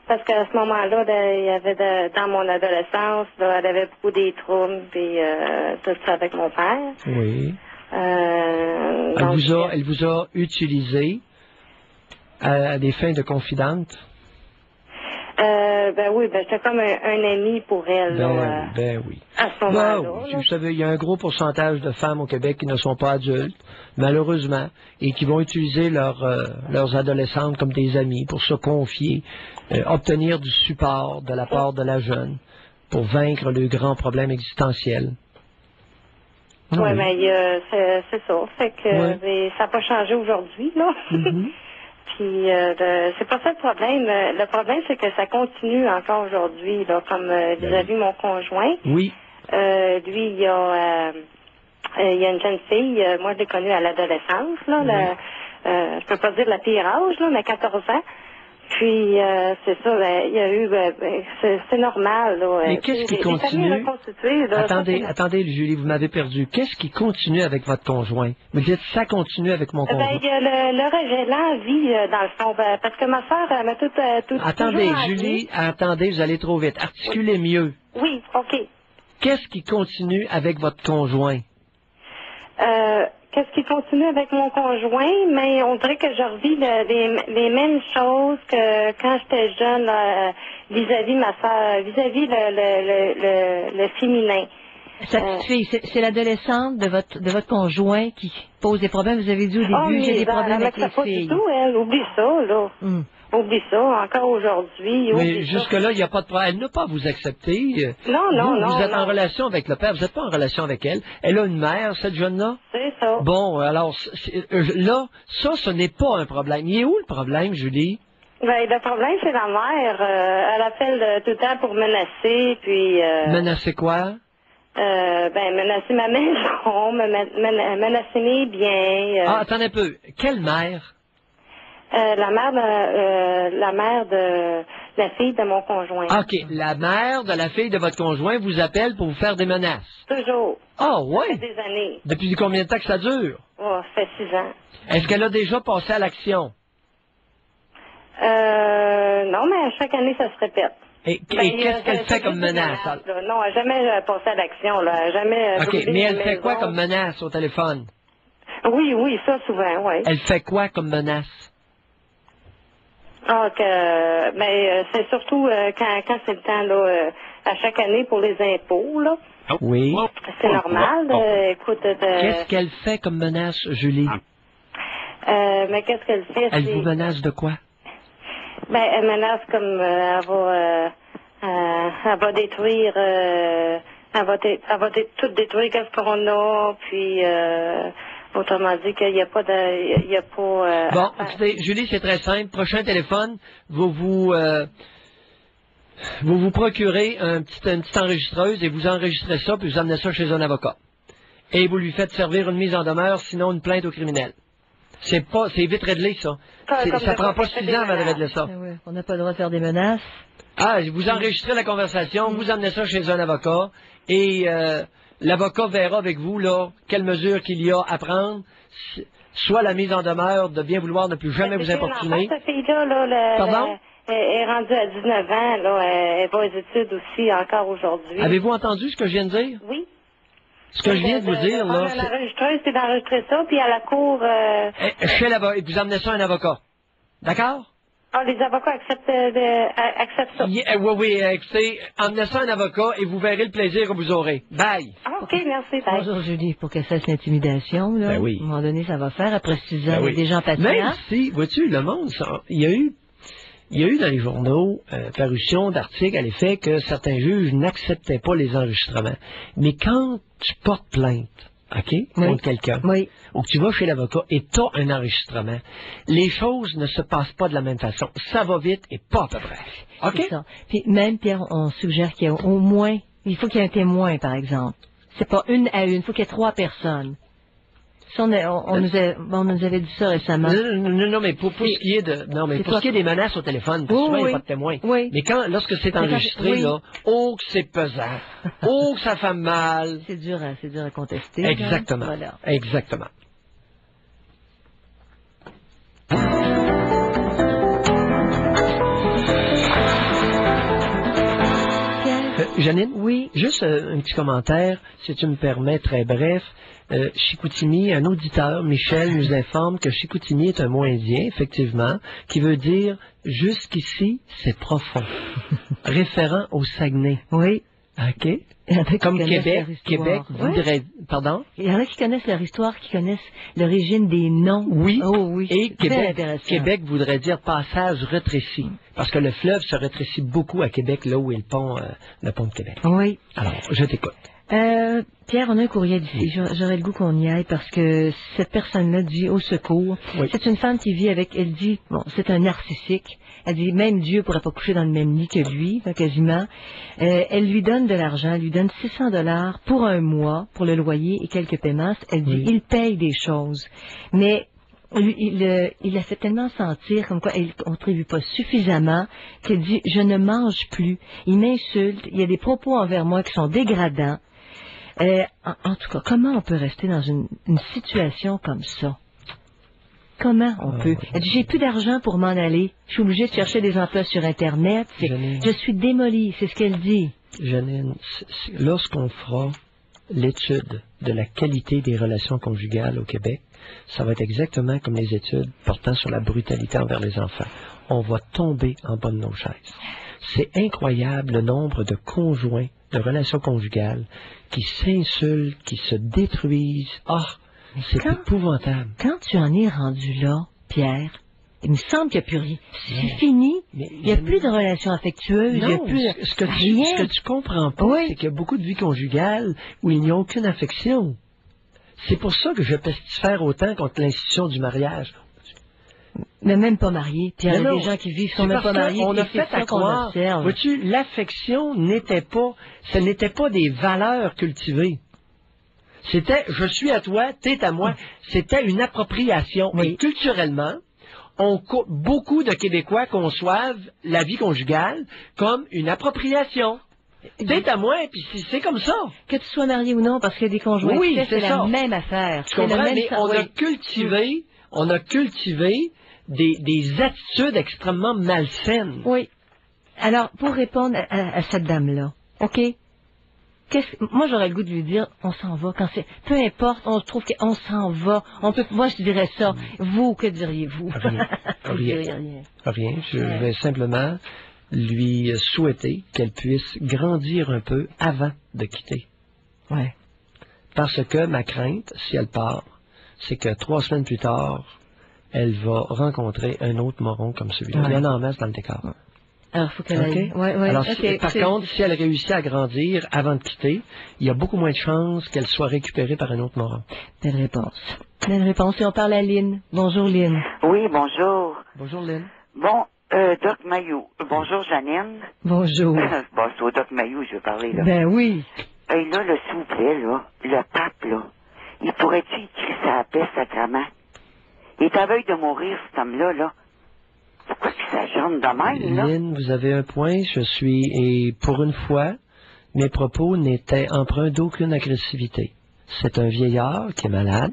Parce qu'à ce moment-là, il y avait dans mon adolescence, là, elle avait beaucoup des troubles et tout ça avec mon père. Oui. Donc, Elle vous a utilisé à des fins de confidente? Ben oui, j'étais comme un ami pour elle. Ben oui. À ce moment-là. Oui. Vous savez, il y a un gros pourcentage de femmes au Québec qui ne sont pas adultes, malheureusement, et qui vont utiliser leurs adolescentes comme des amis pour se confier, obtenir du support de la part de la jeune pour vaincre le grand problème existentiel. Oui, mais c'est ça. Fait que ça n'a pas changé aujourd'hui, là. Puis c'est pas ça le problème. Le problème, c'est que ça continue encore aujourd'hui, là, comme vis-à-vis mon conjoint. Oui. Lui, il y a une jeune fille, moi je l'ai connue à l'adolescence, là, je peux pas dire la pire âge, là, mais 14 ans. Puis c'est ça, il y a eu c'est normal, là. Mais qu'est-ce qui continue? Attendez, Julie, vous m'avez perdu. Qu'est-ce qui continue avec votre conjoint? Vous dites ça continue avec mon conjoint. Il y a le rejet, l'envie, dans le fond, parce que ma soeur m'a tout Attendez, Julie, attendez, vous allez trop vite. Articulez mieux. Oui, OK. Qu'est-ce qui continue avec votre conjoint? Qu'est-ce qui continue avec mon conjoint? Mais on dirait que je revis les mêmes choses que quand j'étais jeune, vis-à-vis ma soeur, vis-à-vis le féminin. Sa petite fille, c'est l'adolescente de votre conjoint qui pose des problèmes. Vous avez dit au début, j'ai des problèmes avec les filles. Pas du tout, elle. Oublie ça, là. Oublie ça, encore aujourd'hui. Mais jusque-là, il n'y a pas de problème. Elle n'a pas à vous accepter. Non. Vous êtes en relation avec le père, vous n'êtes pas en relation avec elle. Elle a une mère, cette jeune-là? C'est ça. Bon, alors, là, ce n'est pas un problème. Il est où le problème, Julie? Ben, le problème, c'est la mère. Elle appelle tout le temps pour menacer, puis... Menacer quoi? Menacer ma maison, menacer mes biens. Attendez un peu. Quelle mère? La mère de la fille de mon conjoint. OK. La mère de la fille de votre conjoint vous appelle pour vous faire des menaces? Toujours. Oui? Ça fait des années. Depuis combien de temps que ça dure? Ça fait 6 ans. Est-ce qu'elle a déjà passé à l'action? Non, mais chaque année, ça se répète. Et qu'est-ce qu'elle fait comme menace? Non, elle n'a jamais passé à l'action. Jamais. OK, mais elle fait quoi comme menace au téléphone? Oui, ça souvent, oui. Elle fait quoi comme menace? C'est surtout quand c'est le temps, là, à chaque année pour les impôts, là. Oui. C'est normal, écoute... Qu'est-ce qu'elle fait comme menace, Julie? Mais qu'est-ce qu'elle fait? Elle vous menace de quoi? Elle menace comme elle va détruire, elle va tout détruire qu'est-ce qu'on a, puis autrement dit qu'il n'y a pas de, Bon, écoutez, Julie, c'est très simple. Prochain téléphone, vous vous procurez une petite enregistreuse et vous enregistrez ça, puis vous amenez ça chez un avocat. Et vous lui faites servir une mise en demeure, sinon une plainte au criminel. C'est vite réglé, ça. Ça prend pas 6 ans avant de régler ça. Oui, on n'a pas le droit de faire des menaces. Vous enregistrez la conversation, vous amenez ça chez un avocat, et l'avocat verra avec vous, là, quelles mesures qu'il y a à prendre, soit la mise en demeure de bien vouloir ne plus jamais vous importuner. Cette fille-là, Pardon? Elle est rendue à 19 ans, là, elle va aux études aussi encore aujourd'hui. Avez-vous entendu ce que je viens de dire? Oui. Ce que je viens de vous dire, là, c'est... L'enregistreuse, c'est d'enregistrer ça, puis à la cour... Chez l'avocat, et vous amenez ça à un avocat. D'accord? Les avocats acceptent ça. Oui, écoutez, emmenez ça à un avocat et vous verrez le plaisir que vous aurez. Bye! OK, merci, bye. Bonjour, Julie, pour qu'elle fasse l'intimidation, là. Oui. À un moment donné, ça va faire. Après 6 ans, il y a des gens patients. Même si, vois-tu, le monde, il y a eu dans les journaux parution d'articles à l'effet que certains juges n'acceptaient pas les enregistrements. Mais quand tu portes plainte OK, contre quelqu'un, ou que tu vas chez l'avocat et tu as un enregistrement, les choses ne se passent pas de la même façon. Ça va vite et pas à peu près. OK? C'est ça. Puis même, Pierre, on suggère qu'il y ait au moins, il faut qu'il y ait un témoin, par exemple. C'est pas une à une, il faut qu'il y ait 3 personnes. Ça, on nous avait dit ça récemment. Non, mais pour ce qui est pour ce qui est des menaces au téléphone, parce que souvent, il n'y a pas de témoin. Oui. Mais lorsque c'est enregistré, là, oh, que c'est pesant. Oh, que ça fait mal. C'est dur à contester. Exactement. Voilà. Exactement. Janine? Oui. Juste un petit commentaire, si tu me permets, très bref. Chicoutimi, un auditeur, Michel, nous informe que Chicoutimi est un mot indien, effectivement, qui veut dire « jusqu'ici, c'est profond », référent au Saguenay. Oui. OK. Comme Québec voudrait... Pardon? Il y en a qui connaissent leur histoire, qui connaissent l'origine des noms. Oui. Oh, oui. Et Québec voudrait dire passage rétréci. Parce que le fleuve se rétrécit beaucoup à Québec, là où est le pont de Québec. Oui. Alors, je t'écoute. Pierre, on a un courriel ici. J'aurais le goût qu'on y aille parce que cette personne-là dit au secours. Oui. C'est une femme qui vit avec, elle dit, bon, c'est un narcissique. Elle dit, même Dieu pourrait pas coucher dans le même lit que lui, quasiment. Elle lui donne de l'argent, elle lui donne $600 pour un mois, pour le loyer et quelques paiements. Elle dit, il paye des choses. Mais il la fait tellement sentir comme quoi elle ne contribue pas suffisamment qu'elle dit, je ne mange plus. Il m'insulte, il y a des propos envers moi qui sont dégradants. En tout cas, comment on peut rester dans une situation comme ça? Comment on peut? Elle dit, j'ai plus d'argent pour m'en aller. Je suis obligée de chercher des emplois sur Internet. Je suis démolie, c'est ce qu'elle dit. Janine, lorsqu'on fera l'étude de la qualité des relations conjugales au Québec, ça va être exactement comme les études portant sur la brutalité envers les enfants. On va tomber en bas de nos chaises. C'est incroyable le nombre de conjoints, de relations conjugales, qui s'insultent, qui se détruisent. C'est épouvantable. Quand tu en es rendu là, Pierre, il me semble qu'il n'y a plus rien. C'est fini. Il n'y a plus de relations affectueuses. Non, il n'y a plus ce que tu comprends pas, c'est qu'il y a beaucoup de vies conjugales où il n'y a aucune affection. C'est pour ça que je pestifère autant contre l'institution du mariage. Mais même pas mariés. Puis il y a des gens qui vivent sont même pas mariés. On a fait à croire. Vois-tu, l'affection n'était pas des valeurs cultivées. C'était je suis à toi, t'es à moi. C'était une appropriation. Et culturellement, beaucoup de Québécois conçoivent la vie conjugale comme une appropriation. T'es à moi, et puis c'est comme ça. Que tu sois marié ou non, parce qu'il y a des conjoints qui c'est la même affaire. Tu comprends, mais on a cultivé des attitudes extrêmement malsaines. Oui. Alors, pour répondre à cette dame-là, OK? Moi, j'aurais le goût de lui dire, on s'en va. Peu importe, on trouve qu'on s'en va. Moi, je dirais ça. Vous, que diriez-vous? Rien. Rien. Je vais simplement lui souhaiter qu'elle puisse grandir un peu avant de quitter. Ouais. Parce que ma crainte, si elle part, c'est que 3 semaines plus tard, elle va rencontrer un autre moron comme celui-là. Il y en a en masse dans le décor. Alors, il faut qu'elle aille. Alors, par contre, si elle réussit à grandir avant de quitter, il y a beaucoup moins de chances qu'elle soit récupérée par un autre moron. Belle réponse. Belle réponse. Et on parle à Lynn. Bonjour, Lynn. Oui, bonjour. Bonjour, Lynn. Bon, Doc Mayou. Bonjour, Janine. Bonjour. Bon, c'est au Doc Mayou, je veux parler, là. Ben oui. Et là, s'il vous plaît, là, le pape, là, il pourrait-tu écrire sa paix sacrament? Il est à veille de mourir, cet homme-là, là. Pourquoi qu'il s'ajourne de même, là? Lynn, vous avez un point. Et pour une fois, mes propos n'étaient empreints d'aucune agressivité. C'est un vieillard qui est malade,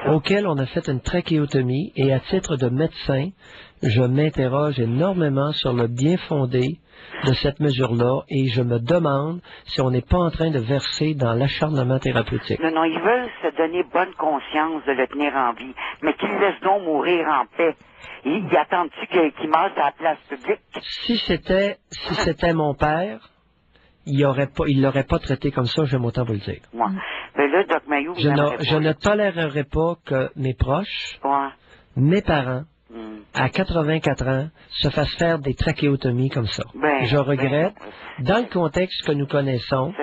auquel on a fait une trachéotomie, et à titre de médecin, je m'interroge énormément sur le bien fondé de cette mesure-là, et je me demande si on n'est pas en train de verser dans l'acharnement thérapeutique. Non, ils veulent se donner bonne conscience de le tenir en vie, mais qu'ils laissent donc mourir en paix. Ils attendent-tu qu'il meure à la place publique? Si c'était mon père, il l'aurait pas traité comme ça, j'aime autant vous le dire. Ouais. Mais là, Doc Mayou, je ne tolérerai pas que mes proches, mes parents, à 84 ans, se fassent faire des trachéotomies comme ça. Je regrette. Dans le contexte que nous connaissons,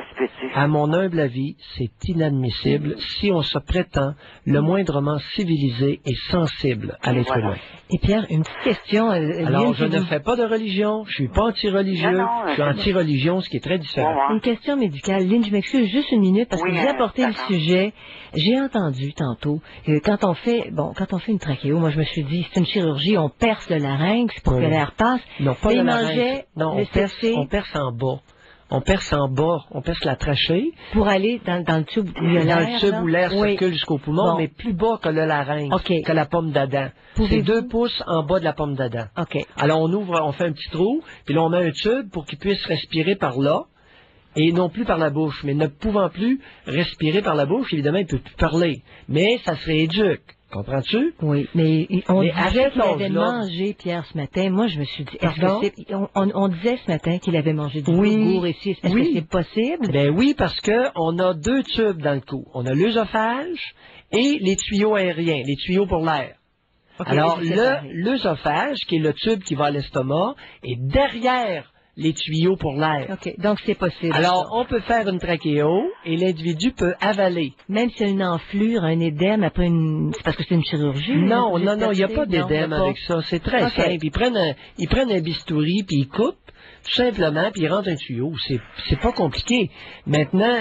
À mon humble avis, c'est inadmissible si on se prétend le moindrement civilisé et sensible à l'être humain. Et Pierre, une petite question. Alors, je ne fais pas de religion, je suis pas anti-religieux, je suis anti-religion, ce qui est très différent. Une question médicale. Lynn, je m'excuse juste une minute parce que vous apportez le sujet. J'ai entendu tantôt, quand on fait une trachéo, moi je me suis dit, c'est une chirurgie, on perce le larynx pour que l'air passe. Non, pas le larynx. Non, on perce en bas. On perce en bas, on perce la trachée. Pour aller dans le tube où il y a l'air. Dans le tube où l'air circule jusqu'au poumon, mais plus bas que le larynx, que la pomme d'Adam. C'est 2 pouces en bas de la pomme d'Adam. Alors on fait un petit trou, puis là on met un tube pour qu'il puisse respirer par là, et non plus par la bouche. Mais ne pouvant plus respirer par la bouche, évidemment, il ne peut plus parler. Mais ça se rééduque. Comprends-tu? Oui, mais on disait qu'il avait mangé, Pierre, ce matin. Moi, je me suis dit, on disait ce matin qu'il avait mangé du bourgour ici. Est-ce que c'est possible? Ben oui, parce que on a 2 tubes dans le cou. On a l'œsophage et les tuyaux aériens, les tuyaux pour l'air. Alors, l'œsophage, qui est le tube qui va à l'estomac, est derrière les tuyaux pour l'air. Donc c'est possible. Alors, on peut faire une trachéo et l'individu peut avaler. Même s'il y a une enflure, un édème, après c'est parce que c'est une chirurgie? Non, il n'y a pas d'édème avec ça. C'est très simple. Ils prennent un bistouri, puis ils coupent, tout simplement, puis ils rentrent un tuyau. C'est pas compliqué. Maintenant,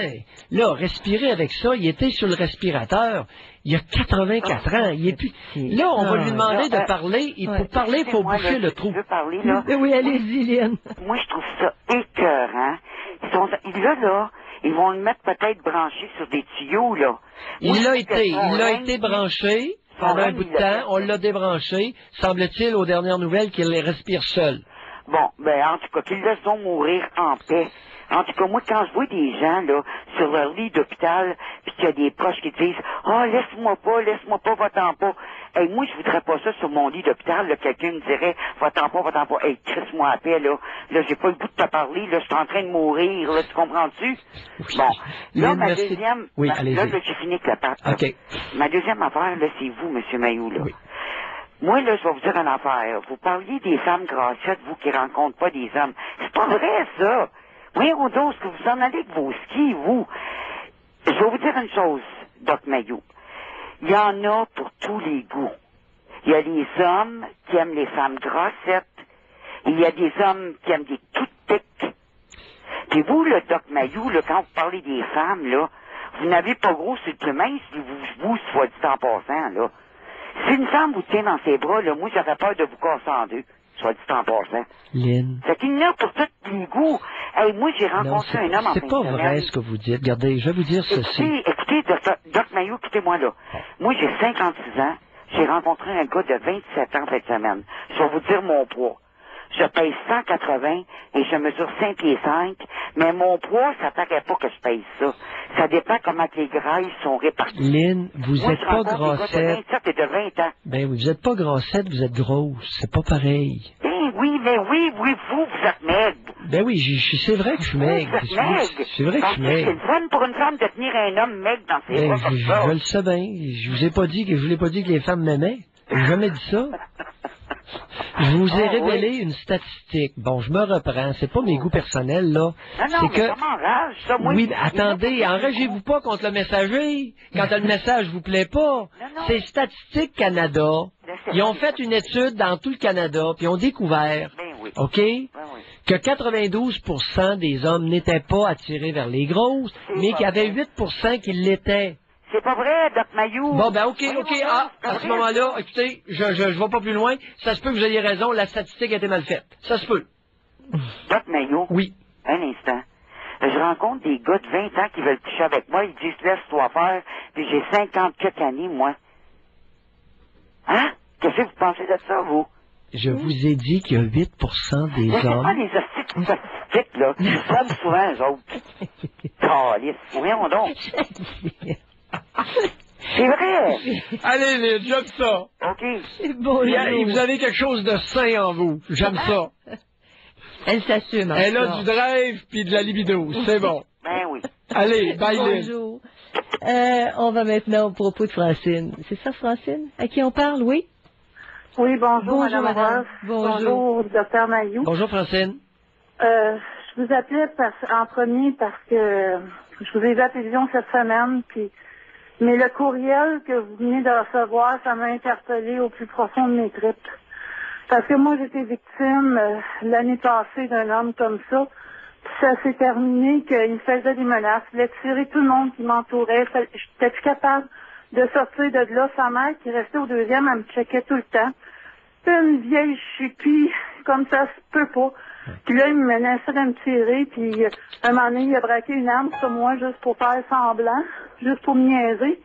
là, respirer avec ça, il était sur le respirateur. Il y a 84 ans. Il est plus... Là, on va lui demander de parler. Et pour parler, il faut bouffer le trou. Je veux parler, là. Oui, allez-y, Lynn. Moi, je trouve ça écœurant. Là, ils vont le mettre peut-être branché sur des tuyaux, là. Il a été branché pendant un bout de temps. On l'a débranché. Semble-t-il, aux dernières nouvelles, qu'il les respire seul. Bon, ben, en tout cas, qu'ils laissent mourir en paix. En tout cas, moi, quand je vois des gens, là, sur leur lit d'hôpital, puis qu'il y a des proches qui disent « Ah, laisse-moi pas, va-t'en pas. » Hey, moi, je voudrais pas ça sur mon lit d'hôpital, là, quelqu'un me dirait « Va-t'en pas. » Hey, crisse-moi à paix, là. Là, j'ai pas le goût de te parler, là, je suis en train de mourir, là, tu comprends-tu? Bon. Là, ma deuxième... Oui, là, j'ai fini avec la patte. OK. Ma deuxième affaire, là, c'est vous, M. Mailloux, là. Oui. Moi, là, je vais vous dire une affaire. Vous parliez des femmes grassettes, vous qui rencontrent pas des hommes. C'est pas vrai, ça. Voyons donc, est-ce que vous en allez avec vos skis, vous? Je vais vous dire une chose, Doc Mailloux. Il y en a pour tous les goûts. Il y a les hommes qui aiment les femmes grassettes. Il y a des hommes qui aiment des toutes piques. Puis vous, le Doc Mailloux, là, quand vous parlez des femmes, là, vous n'avez pas gros sur le mince, vous, soit dit en passant, là. Si une femme vous tient dans ses bras, là, moi, j'aurais peur de vous casser en deux. Soit dit en passant. Lynn. C'est qu'il y en a pour tous les goûts. Hey, moi, j'ai rencontré un homme en fin de semaine. C'est pas vrai ce que vous dites. Regardez, je vais vous dire ceci. Écoutez, Doc Mailloux, écoutez-moi là. Moi, j'ai 56 ans. J'ai rencontré un gars de 27 ans cette semaine. Je vais vous dire mon poids. Je pèse 180 et je mesure 5 pieds 5, mais mon poids, ça paraît pas que je pèse ça. Ça dépend comment les graisses sont réparties. Lynn, vous n'êtes pas grossette. De 27 et de 20 ans. Ben oui, vous n'êtes pas grossette, vous êtes grosse. C'est pas pareil. Ben oui, vous êtes maigre. Ben oui, c'est vrai que je suis maigre. C'est vrai que je suis maigre. C'est le fun pour une femme de tenir un homme maigre dans ses bras comme ça. Je le sais bien. Je vous ai pas dit que les femmes m'aimaient. J'ai jamais dit ça. Je vous ai révélé une statistique. Bon, je me reprends. C'est pas mes goûts personnels, là. Non, mais ça m'enrage, ça, moi. Oui, attendez, enragez-vous pas contre le messager quand le message vous plaît pas. C'est Statistique Canada. Ils ont fait une étude dans tout le Canada, puis ils ont découvert, OK, que 92% des hommes n'étaient pas attirés vers les grosses, mais qu'il y avait 8% qui l'étaient. C'est pas vrai, Doc Mailloux. Bon, ben, OK. À ce moment-là, écoutez, je vais pas plus loin. Ça se peut que vous ayez raison, la statistique a été mal faite. Ça se peut. Doc Mailloux. Oui. Un instant. Je rencontre des gars de 20 ans qui veulent coucher avec moi. Ils disent, laisse-toi faire. Puis j'ai 54 années, moi. Hein? Qu'est-ce que vous pensez de ça, vous? Je vous ai dit qu'il y a 8% des hommes... C'est pas les statistiques, là. Ils savent souvent, eux autres. Calice. Voyons donc. C'est vrai. Allez, Lynn, j'aime ça. OK. C'est beau, vous avez quelque chose de sain en vous. J'aime ça. Elle s'assume. Elle a du drive puis de la libido. C'est bon. Ben oui. Allez, bye, Lynn. Bonjour. On va maintenant au propos de Francine. C'est ça, Francine? À qui on parle, oui? Oui, bonjour, madame. Bonjour, docteur Mailloux. Bonjour, Francine. Je vous appelais en premier parce que Je vous ai vu à la télévision cette semaine, puis mais le courriel que vous venez de recevoir, ça m'a interpellé au plus profond de mes tripes. Parce que moi, j'étais victime l'année passée d'un homme comme ça. Puis ça s'est terminé qu'il me faisait des menaces. Il voulait tirer tout le monde qui m'entourait. J'étais plus capable de sortir de là. Sa mère, qui restait au deuxième, elle me checkait tout le temps. Une vieille chupie, comme ça se peut pas. Puis là, il me menaçait de me tirer. Puis un moment donné, il a braqué une arme sur moi juste pour faire semblant, juste pour me niaiser.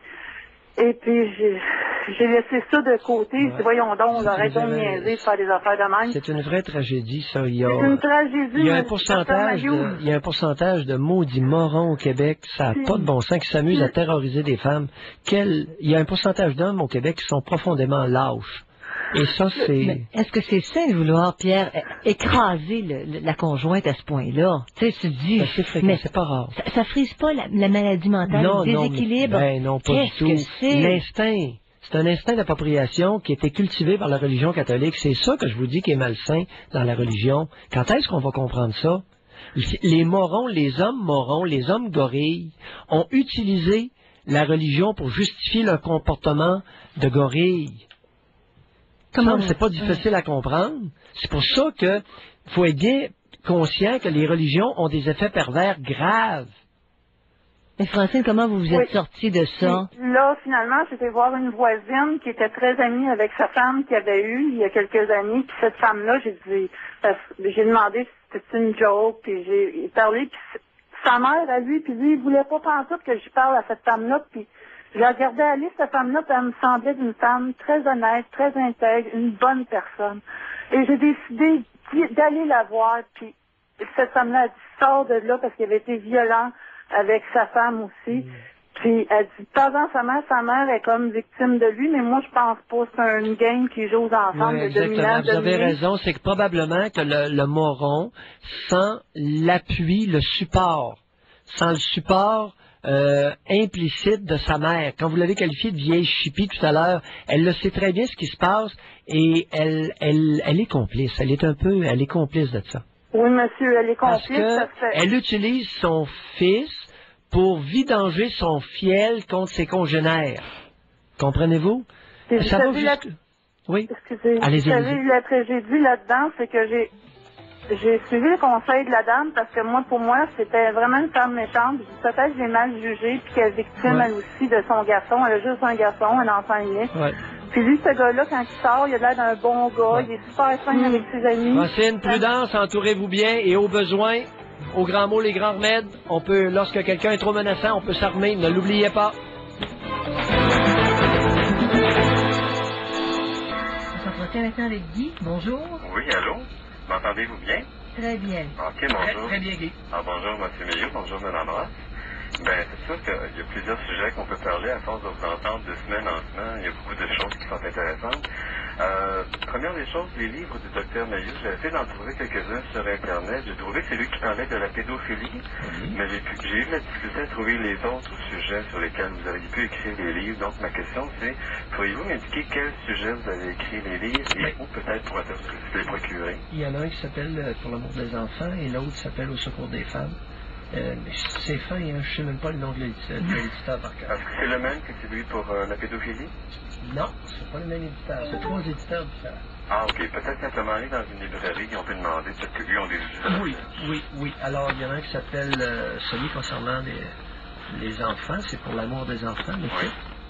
Et puis, j'ai laissé ça de côté. Je dis, voyons donc, arrêtons de niaiser, de faire des affaires de même. C'est une vraie tragédie, ça. C'est une tragédie. Il y a un pourcentage de maudits morons au Québec, ça n'a pas de bon sens, qui s'amusent à terroriser des femmes. Il y a un pourcentage d'hommes au Québec qui sont profondément lâches. Et ça, c'est... Est-ce que c'est sain de vouloir, Pierre, écraser la conjointe à ce point-là? Tu sais, tu te dis... C'est fréquent, c'est pas rare. Ça frise pas la maladie mentale, le déséquilibre? Non, pas du tout. L'instinct. C'est un instinct d'appropriation qui a été cultivé par la religion catholique. C'est ça que je vous dis qui est malsain dans la religion. Quand est-ce qu'on va comprendre ça? Les morons, les hommes gorilles ont utilisé la religion pour justifier leur comportement de gorille. C'est pas difficile à comprendre. C'est pour ça que faut être bien conscient que les religions ont des effets pervers graves. Mais Francine, comment vous vous êtes sortie de ça? Là, finalement, j'étais voir une voisine qui était très amie avec sa femme qu'il avait eue il y a quelques années. Puis cette femme-là, j'ai demandé si c'était une joke, puis j'ai parlé. Puis sa mère à lui, puis lui, il voulait pas penser que je parle à cette femme-là. Puis je la regardais aller, cette femme-là, puis elle me semblait d'une femme très honnête, très intègre, une bonne personne. Et j'ai décidé d'aller la voir, puis cette femme-là a dit, sors de là, parce qu'il avait été violent avec sa femme aussi. Puis elle dit, parlant sa mère est comme victime de lui, mais moi je pense pas, c'est un game qui joue ensemble de dominants. Vous avez raison, c'est que probablement que le moron, sans l'appui, le support, sans le support implicite de sa mère. Quand vous l'avez qualifiée de vieille chipie tout à l'heure, elle le sait très bien ce qui se passe et elle est complice. Elle est complice de ça. Oui, monsieur, elle est complice. Elle utilise son fils pour vidanger son fiel contre ses congénères. Comprenez-vous? Ça va jusque... Oui. Excusez. Allez-y. Vous savez, la tragédie là-dedans, c'est que j'ai suivi le conseil de la dame parce que pour moi, c'était vraiment une femme méchante. Peut-être que j'ai mal jugé, puis qu'elle est victime, elle aussi, de son garçon. Elle a juste un garçon, un enfant unique. Puis lui, ce gars-là, quand il sort, il a l'air d'un bon gars. Il est super fin avec ses amis. Francine, prudence, entourez-vous bien et au besoin, au grand mot, les grands remèdes, lorsque quelqu'un est trop menaçant, on peut s'armer. Ne l'oubliez pas. On s'entretient maintenant avec Guy. Bonjour. Oui, allô? M'entendez-vous bien? Très bien. OK, bonjour. Très bien, Guy. Bonjour, M. Meillot. Bonjour, Mme Ross. C'est sûr qu'il y a plusieurs sujets qu'on peut parler à force de vous entendre de semaine en semaine. Il y a beaucoup de choses qui sont intéressantes. Première des choses, les livres du Dr Meillot, j'ai essayé d'en trouver quelques-uns sur Internet. J'ai trouvé celui qui parlait de la pédophilie, mais j'ai eu de la difficulté à trouver les autres sujets sur lesquels vous avez pu écrire des livres. Donc, ma question, c'est, pourriez-vous m'indiquer quel sujet vous avez écrit les livres et où peut-être pourrait-on les procurer? Il y en a un qui s'appelle Pour l'amour des enfants et l'autre s'appelle Au secours des femmes. C'est fin, hein, je ne sais même pas le nom de l'éditeur par cœur. Est-ce que c'est le même que celui pour la pédophilie? Non, c'est pas le même éditeur. C'est 3 éditeurs différents. OK. Peut-être simplement aller dans une librairie qui on peut demander. Peut-être qu'eux ont des éditeurs. Oui. Alors, il y en a un qui s'appelle celui concernant les enfants. C'est Pour l'amour des enfants, mais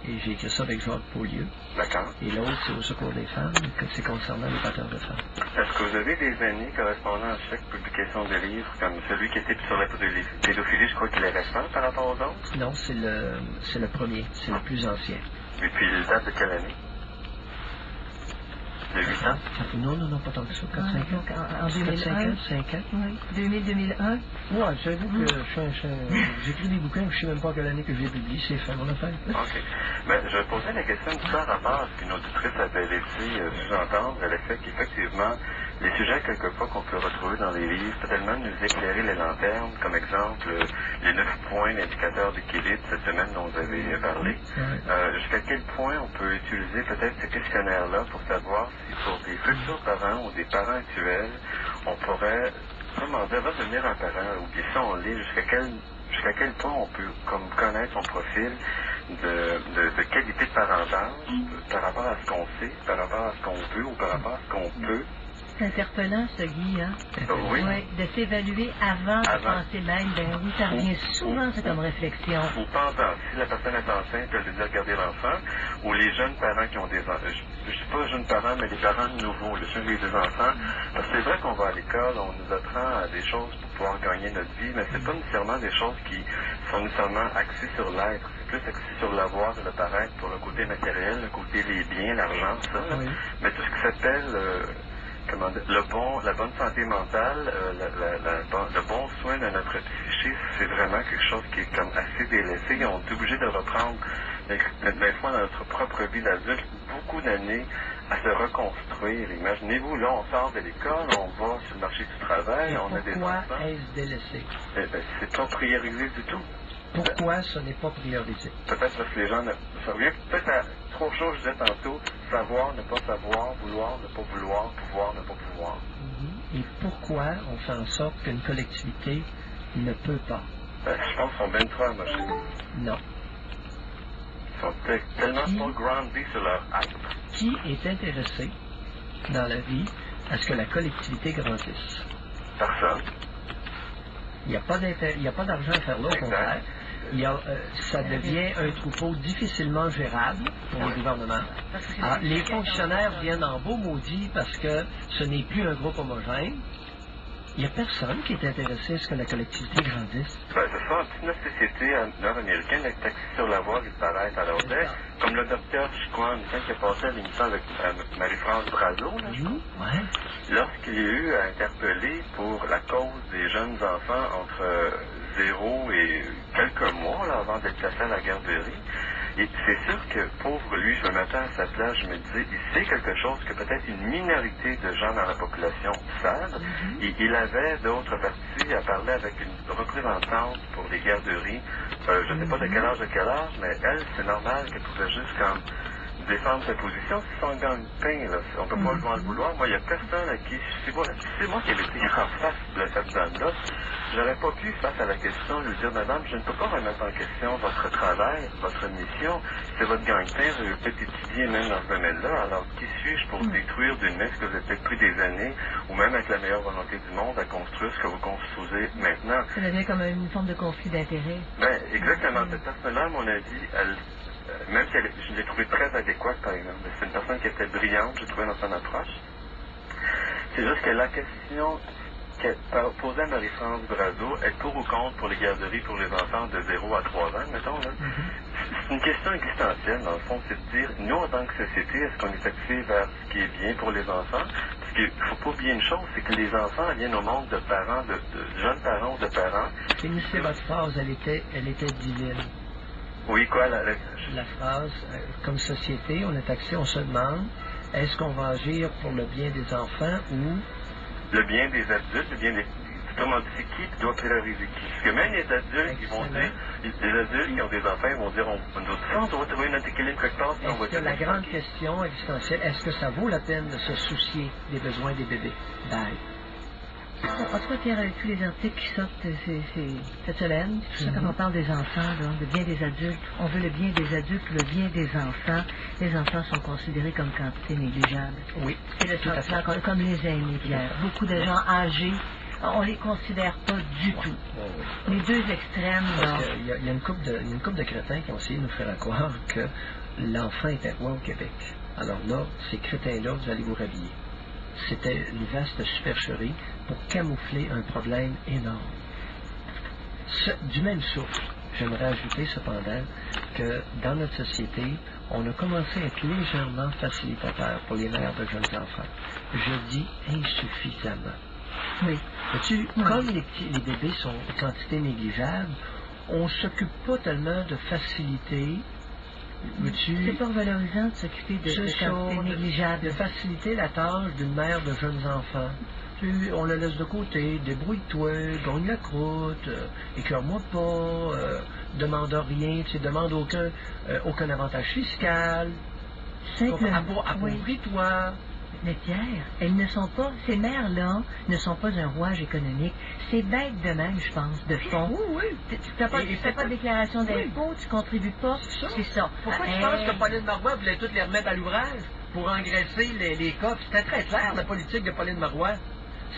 et j'ai écrit ça avec Jacques Paulieu. D'accord. Et l'autre, c'est Au secours des femmes, que c'est concernant les batteurs de femmes. Est-ce que vous avez des amis correspondant à chaque publication de livres, comme celui qui était sur la pédophilie, je crois qu'il est récent par rapport aux autres? Non, c'est le premier, c'est le plus ancien. Et puis, il date de quelle année? De 8 ans? Non, pas tant que ça. 4-5 ans. En 2001. 5 ans. Oui, 2001. Ouais, savez-vous que j'écris des bouquins, je ne sais même pas quelle année que j'ai publié, c'est fait mon affaire. OK. Je posais la question du par rapport à ce qu'une auditrice avait laissé sous-entendre, le fait qu'effectivement, les sujets, quelquefois, qu'on peut retrouver dans les livres, peut tellement nous éclairer les lanternes, comme exemple, les 9 points d'indicateurs d'équilibre cette semaine dont vous avez parlé. Jusqu'à quel point on peut utiliser peut-être ce questionnaire-là pour savoir si pour des futurs parents ou des parents actuels, on pourrait, redevenir un parent, ou bien si on lit, jusqu'à quel jusqu'à quel point on peut comme connaître son profil de qualité de parentage par rapport à ce qu'on sait, par rapport à ce qu'on veut ou par rapport à ce qu'on peut. C'est interpellant, ce Guy, hein? Oui. Ouais, de s'évaluer avant de penser même. Ben oui, ça revient souvent, c'est comme réflexion. Ou pendant, si la personne est enceinte, elle veut regarder l'enfant, ou les jeunes parents qui ont des enfants. Je ne suis pas jeunes parents, mais les parents nouveaux, le suivi des enfants. Parce que c'est vrai qu'on va à l'école, on nous apprend des choses pour pouvoir gagner notre vie, mais c'est pas nécessairement des choses qui sont nécessairement axées sur l'être. C'est plus axé sur l'avoir et le paraître pour le côté matériel, le côté les biens, l'argent, ça. Oui. Mais tout ce qui s'appelle la bonne santé mentale, le bon soin de notre psyché, c'est vraiment quelque chose qui est comme assez délaissé. On est obligé de reprendre, des fois dans notre propre vie d'adulte, beaucoup d'années à se reconstruire. Imaginez-vous, là, on sort de l'école, on va sur le marché du travail, on a des enfants. Pourquoi est-ce délaissé? C'est pas priorisé du tout. Pourquoi ce n'est pas priorisé? Peut-être parce que les gens ça revient peut-être à trop de choses, je disais tantôt, savoir, ne pas savoir, vouloir, ne pas vouloir, pouvoir, ne pas pouvoir. Et pourquoi on fait en sorte qu'une collectivité ne peut pas? Je pense qu'ils sont bien trop amochés. Non. Ils sont tellement pas groundés sur leur acte. Qui est intéressé dans la vie à ce que la collectivité grandisse? Personne. Il n'y a pas d'argent à faire là, au contraire. Ça devient un troupeau difficilement gérable pour le gouvernement. Alors, les fonctionnaires viennent en beau maudit parce que ce n'est plus un groupe homogène. Il n'y a personne qui est intéressé à ce que la collectivité grandisse. C'est ça, notre société nord-américaine est axée sur l'avoir et le paraître. Alors, comme le docteur Chicoine, qui a passé à l'émission avec Marie-France Brazo, lorsqu'il y a eu à interpeller pour la cause des jeunes enfants entre 0 et quelques mois là, avant d'être placé à la garderie, et c'est sûr que, pauvre lui, je me mettais à sa place, je me disais, il sait quelque chose que peut-être une minorité de gens dans la population savent, et il avait d'autres parties à parler avec une représentante pour les garderies, je ne sais pas de quel âge, mais elle, c'est normal qu'elle pouvait juste comme défendre sa position, c'est son gagne-pain, là. On peut pas le voir le vouloir. Moi, il n'y a personne à qui, c'est moi qui ai été en face de cette dame-là. J'aurais pas pu, face à la question, lui dire, madame, je ne peux pas remettre en question votre travail, votre mission, c'est votre gagne-pain, vous avez peut-être étudié même dans ce domaine-là, alors qui suis-je pour détruire d'une main ce que vous avez peut-être pris des années, ou même avec la meilleure volonté du monde, à construire ce que vous construisez maintenant. Ça devient comme une forme de conflit d'intérêts. Ben, exactement. Cette personne-là, à mon avis, même si je l'ai trouvée très adéquate, par exemple. C'est une personne qui était brillante, j'ai trouvé dans son approche. C'est juste que la question qu'elle posait à Marie-France Brazo, est pour ou contre pour les garderies pour les enfants de 0 à 3 ans, mettons, là. C'est une question existentielle, dans le fond, c'est de dire, nous, en tant que société, est-ce qu'on est axé vers ce qui est bien pour les enfants? Parce qu'il ne faut pas oublier une chose, c'est que les enfants viennent au monde de parents, de jeunes parents ou de parents. Finissez votre phrase, elle était divine. Oui, quoi, la phrase, comme société, on est axé, on se demande, est-ce qu'on va agir pour le bien des enfants ou... Le bien des adultes, le bien des... Comment dire, c'est qui doit prioriser qui? Parce que même les adultes, ils vont dire, les adultes qui ont des enfants, ils vont dire, on doit trouver notre équilibre quelque part. Est-ce que la grande question existentielle, est-ce que ça vaut la peine de se soucier des besoins des bébés? Bye. En tout cas, Pierre, avec tous les articles qui sortent cette semaine, tout ça, quand on parle des enfants, le bien des adultes, on veut le bien des adultes, le bien des enfants. Les enfants sont considérés comme quantité négligeable. Oui. C'est le sentiment comme les aînés, Pierre. Beaucoup de gens âgés, on les considère pas du tout. Les deux extrêmes, il y a une couple de crétins qui ont essayé de nous faire croire que l'enfant était roi au Québec. Alors là, ces crétins-là, vous allez vous rhabiller. C'était une vaste supercherie pour camoufler un problème énorme. Du même souffle, j'aimerais ajouter cependant que dans notre société, on a commencé à être légèrement facilitateur pour les mères de jeunes enfants. Je dis insuffisamment. Oui. Comme les bébés sont une quantité négligeable, on ne s'occupe pas tellement de faciliter. C'est pas valorisant de s'occuper de quantité négligeable. De faciliter la tâche d'une mère de jeunes enfants. On le laisse de côté, débrouille-toi, gagne la croûte, écœure-moi pas, demande rien, demande aucun avantage fiscal, appauvris-toi. Mais Pierre, elles ne sont pas, ces mères-là ne sont pas un rouage économique. C'est bête de même, je pense, de fond. Oui, oui. Tu fais pas de déclaration d'impôt, tu contribues pas, c'est ça. Pourquoi tu penses que Pauline Marois voulait toutes les remettre à l'ouvrage pour engraisser les coffres? C'était très clair, la politique de Pauline Marois.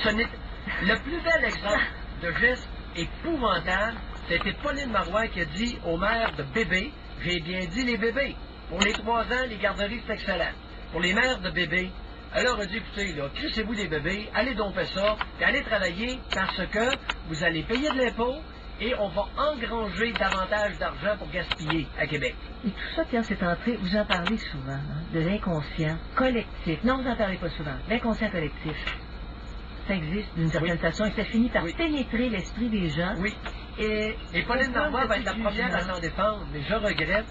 Le plus bel exemple de geste épouvantable, c'était Pauline Marois qui a dit aux mères de bébés, j'ai bien dit les bébés, pour les 3 ans, les garderies, c'est excellent. Pour les mères de bébés, elle leur a dit, écoutez, là, crissez-vous des bébés, allez donc faire ça, puis allez travailler parce que vous allez payer de l'impôt et on va engranger davantage d'argent pour gaspiller à Québec. Et tout ça, Pierre, c'est entré, vous en parlez souvent, hein, de l'inconscient collectif. Non, vous n'en parlez pas souvent. L'inconscient collectif. Ça existe d'une certaine façon et ça finit par pénétrer l'esprit des gens. Oui. Et Pauline Marois va être la première à s'en défendre, mais je regrette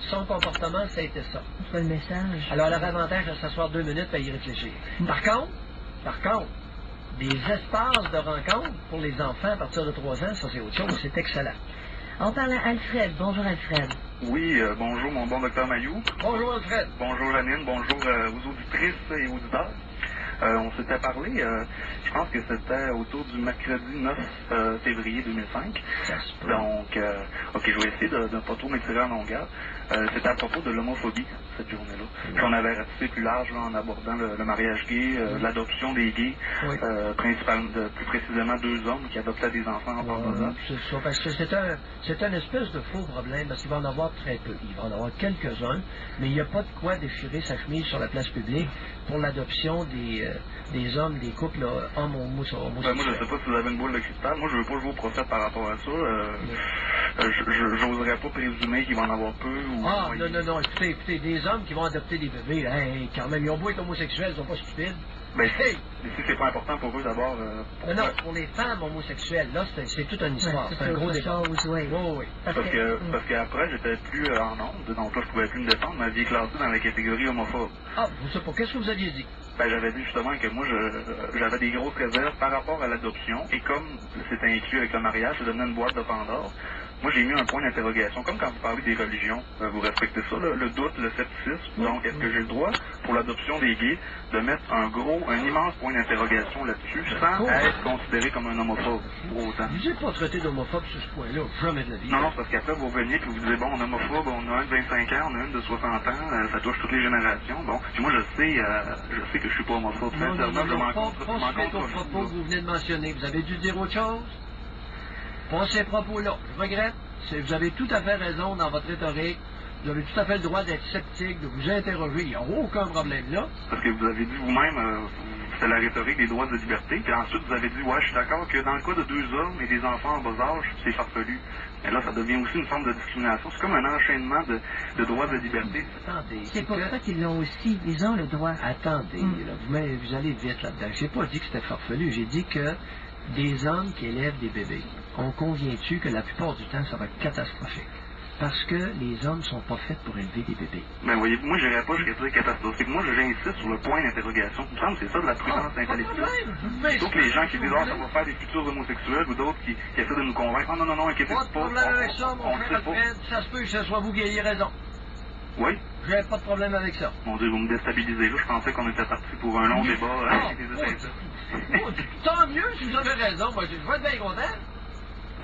son comportement, ça a été ça. C'est pas le message. Alors, elle a l'avantage de s'asseoir 2 minutes et y réfléchir. Par contre, des espaces de rencontre pour les enfants à partir de 3 ans, ça c'est autre chose, c'est excellent. On parle à Alfred. Bonjour Alfred. Oui, bonjour mon bon docteur Mailloux. Bonjour Alfred. Bonjour Janine, bonjour aux auditrices et auditeurs. On s'était parlé, je pense que c'était autour du mercredi 9 février 2005. Donc, ok, je vais essayer de ne pas trop m'étirer en longueur. C'était à propos de l'homophobie, cette journée-là. Puis on avait ratissé plus large là, en abordant le mariage gay, l'adoption des gays, plus précisément 2 hommes qui adoptaient des enfants en bas âge. C'est ça, parce que c'est un espèce de faux problème, parce qu'il va en avoir très peu. Il va en avoir quelques-uns, mais il n'y a pas de quoi déchirer sa chemise sur la place publique pour l'adoption des hommes, des couples là, hommes homosexuels. Ben, moi, je ne sais pas si vous avez une boule de cristal. Moi, je ne veux pas jouer au prophète par rapport à ça. J'oserais pas présumer qu'il va en avoir peu. Ou non, écoutez, des hommes qui vont adopter des bébés, là, quand même, ils ont beau être homosexuels, ils sont pas stupides. Ben, si c'est pas important pour eux d'abord... Non, pour les femmes homosexuelles, là, c'est toute une histoire. C'est un gros débat. Oui. Parce qu'après, j'étais plus en onde, donc là, je pouvais plus me défendre, mais j'étais classé dans la catégorie homophobe. Ah, vous savez pas, qu'est-ce que vous aviez dit? Ben, j'avais dit justement que moi, j'avais des grosses réserves par rapport à l'adoption, et comme c'était inclus avec le mariage, ça devenait une boîte de Pandore. Moi, j'ai mis un point d'interrogation, comme quand vous parlez des religions, vous respectez ça, le doute, le scepticisme. Donc, est-ce que j'ai le droit, pour l'adoption des gays, de mettre un immense point d'interrogation là-dessus, sans être considéré comme un homophobe, pour autant? Vous n'êtes pas traité d'homophobe sur ce point-là, jamais de la vie. Non, parce qu'après, vous reveniez et vous disiez, bon, on est homophobe, on a un de 25 ans, on a un de 60 ans, ça touche toutes les générations. Bon, puis moi, je sais que je suis pas homophobe. Sincèrement, je m'en compte. Pas suite aux propos que vous venez de mentionner. Vous avez dû dire autre chose? Pas ces propos-là. Je regrette. Vous avez tout à fait raison dans votre rhétorique. Vous avez tout à fait le droit d'être sceptique, de vous interroger. Il n'y a aucun problème là. Parce que vous avez dit vous-même, c'est la rhétorique des droits de liberté. Puis ensuite, vous avez dit, ouais, je suis d'accord que dans le cas de 2 hommes et des enfants en bas âge, c'est farfelu. Mais là, ça devient aussi une forme de discrimination. C'est comme un enchaînement de droits de liberté. Attendez. C'est pour ça qu'ils l'ont aussi. Ils ont le droit. Attendez, là, vous allez vite là-dedans. J'ai pas dit que c'était farfelu. J'ai dit que des hommes qui élèvent des bébés, on convient-tu que la plupart du temps, ça va être catastrophique? Parce que les hommes sont pas faits pour élever des bébés. Ben voyez, moi j'irais pas jusqu'à dire catastrophique. Moi j'insiste sur le point d'interrogation. Il me semble que c'est ça de la prudence intellectuelle. Plutôt que les gens qui disent ça va faire des futurs homosexuels ou d'autres qui essaient de nous convaincre. Non, inquiétez-vous pas. Pas de problème avec ça, mon cher Alfred. Ça se peut que ce soit vous qui ayez raison. Oui? J'ai pas de problème avec ça. Mon Dieu, vous me déstabilisez là. Je pensais qu'on était parti pour un long débat avec des étincelles. Tant mieux si vous avez raison. Moi, je vais être bien content.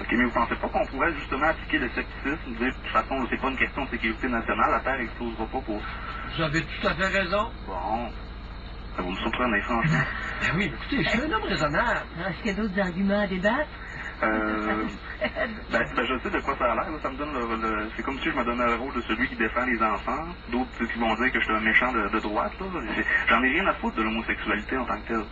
OK, mais vous pensez pas qu'on pourrait justement appliquer le scepticisme, dire de toute façon, c'est pas une question de sécurité nationale, la Terre n'explosera pas pour... Vous avez tout à fait raison. Bon, ça vous me surprenez, franchement. Ben oui, écoutez, je suis un homme raisonnable. Est-ce qu'il y a d'autres arguments à débattre? Je sais de quoi ça a l'air, ça me donne c'est comme si je me donnais le rôle de celui qui défend les enfants, d'autres qui vont dire que je suis un méchant de droite, là. J'en ai rien à foutre de l'homosexualité en tant que telle.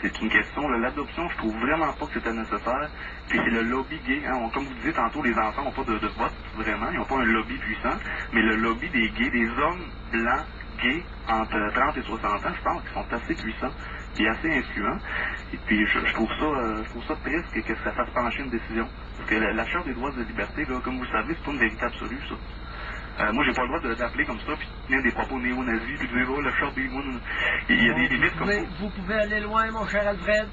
C'est une question, l'adoption, je trouve vraiment pas que c'était nécessaire. Puis c'est le lobby gay, hein. Comme vous disiez tantôt, les enfants n'ont pas de vote, vraiment, ils n'ont pas un lobby puissant, mais le lobby des gays, des hommes blancs gays entre 30 et 60 ans, je pense qu'ils sont assez puissants et assez influents. Et puis je trouve ça triste que ça fasse pencher une décision. Parce que la Charte des droits de liberté, là, comme vous le savez, c'est pas une vérité absolue, ça. Moi, j'ai pas le droit d'appeler comme ça, puis de tenir des propos néo-nazis, puis de dire, oh, le Charte des droits, il y a des limites comme ça. Vous pouvez aller loin, mon cher Alfred.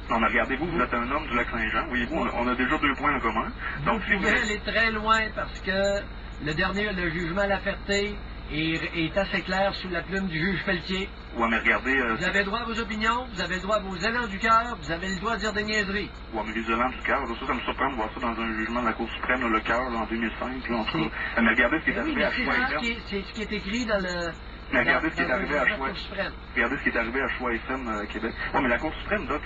Non, mais regardez-vous, vous êtes un homme du Lac-Saint-Jean. Voyez-vous, on a déjà 2 points en commun. Donc, vous pouvez aller très loin parce que le jugement à la Ferté est assez clair sous la plume du juge Pelletier. Ouais, mais regardez... Vous avez le droit à vos opinions, vous avez le droit à vos élans du cœur, vous avez le droit de dire des niaiseries. Ouais, mais les élans du cœur, là, ça me surprend de voir ça dans un jugement de la Cour suprême, là, le cœur, là, en 2005, là, en tout cas. Mais regardez ce qui est arrivé à Choix FM. C'est ce qui est écrit dans le... Mais regardez ce qui est arrivé à Choix. Regardez ce qui est arrivé à Choix FM Québec. Ouais, mais la Cour suprême, Doc,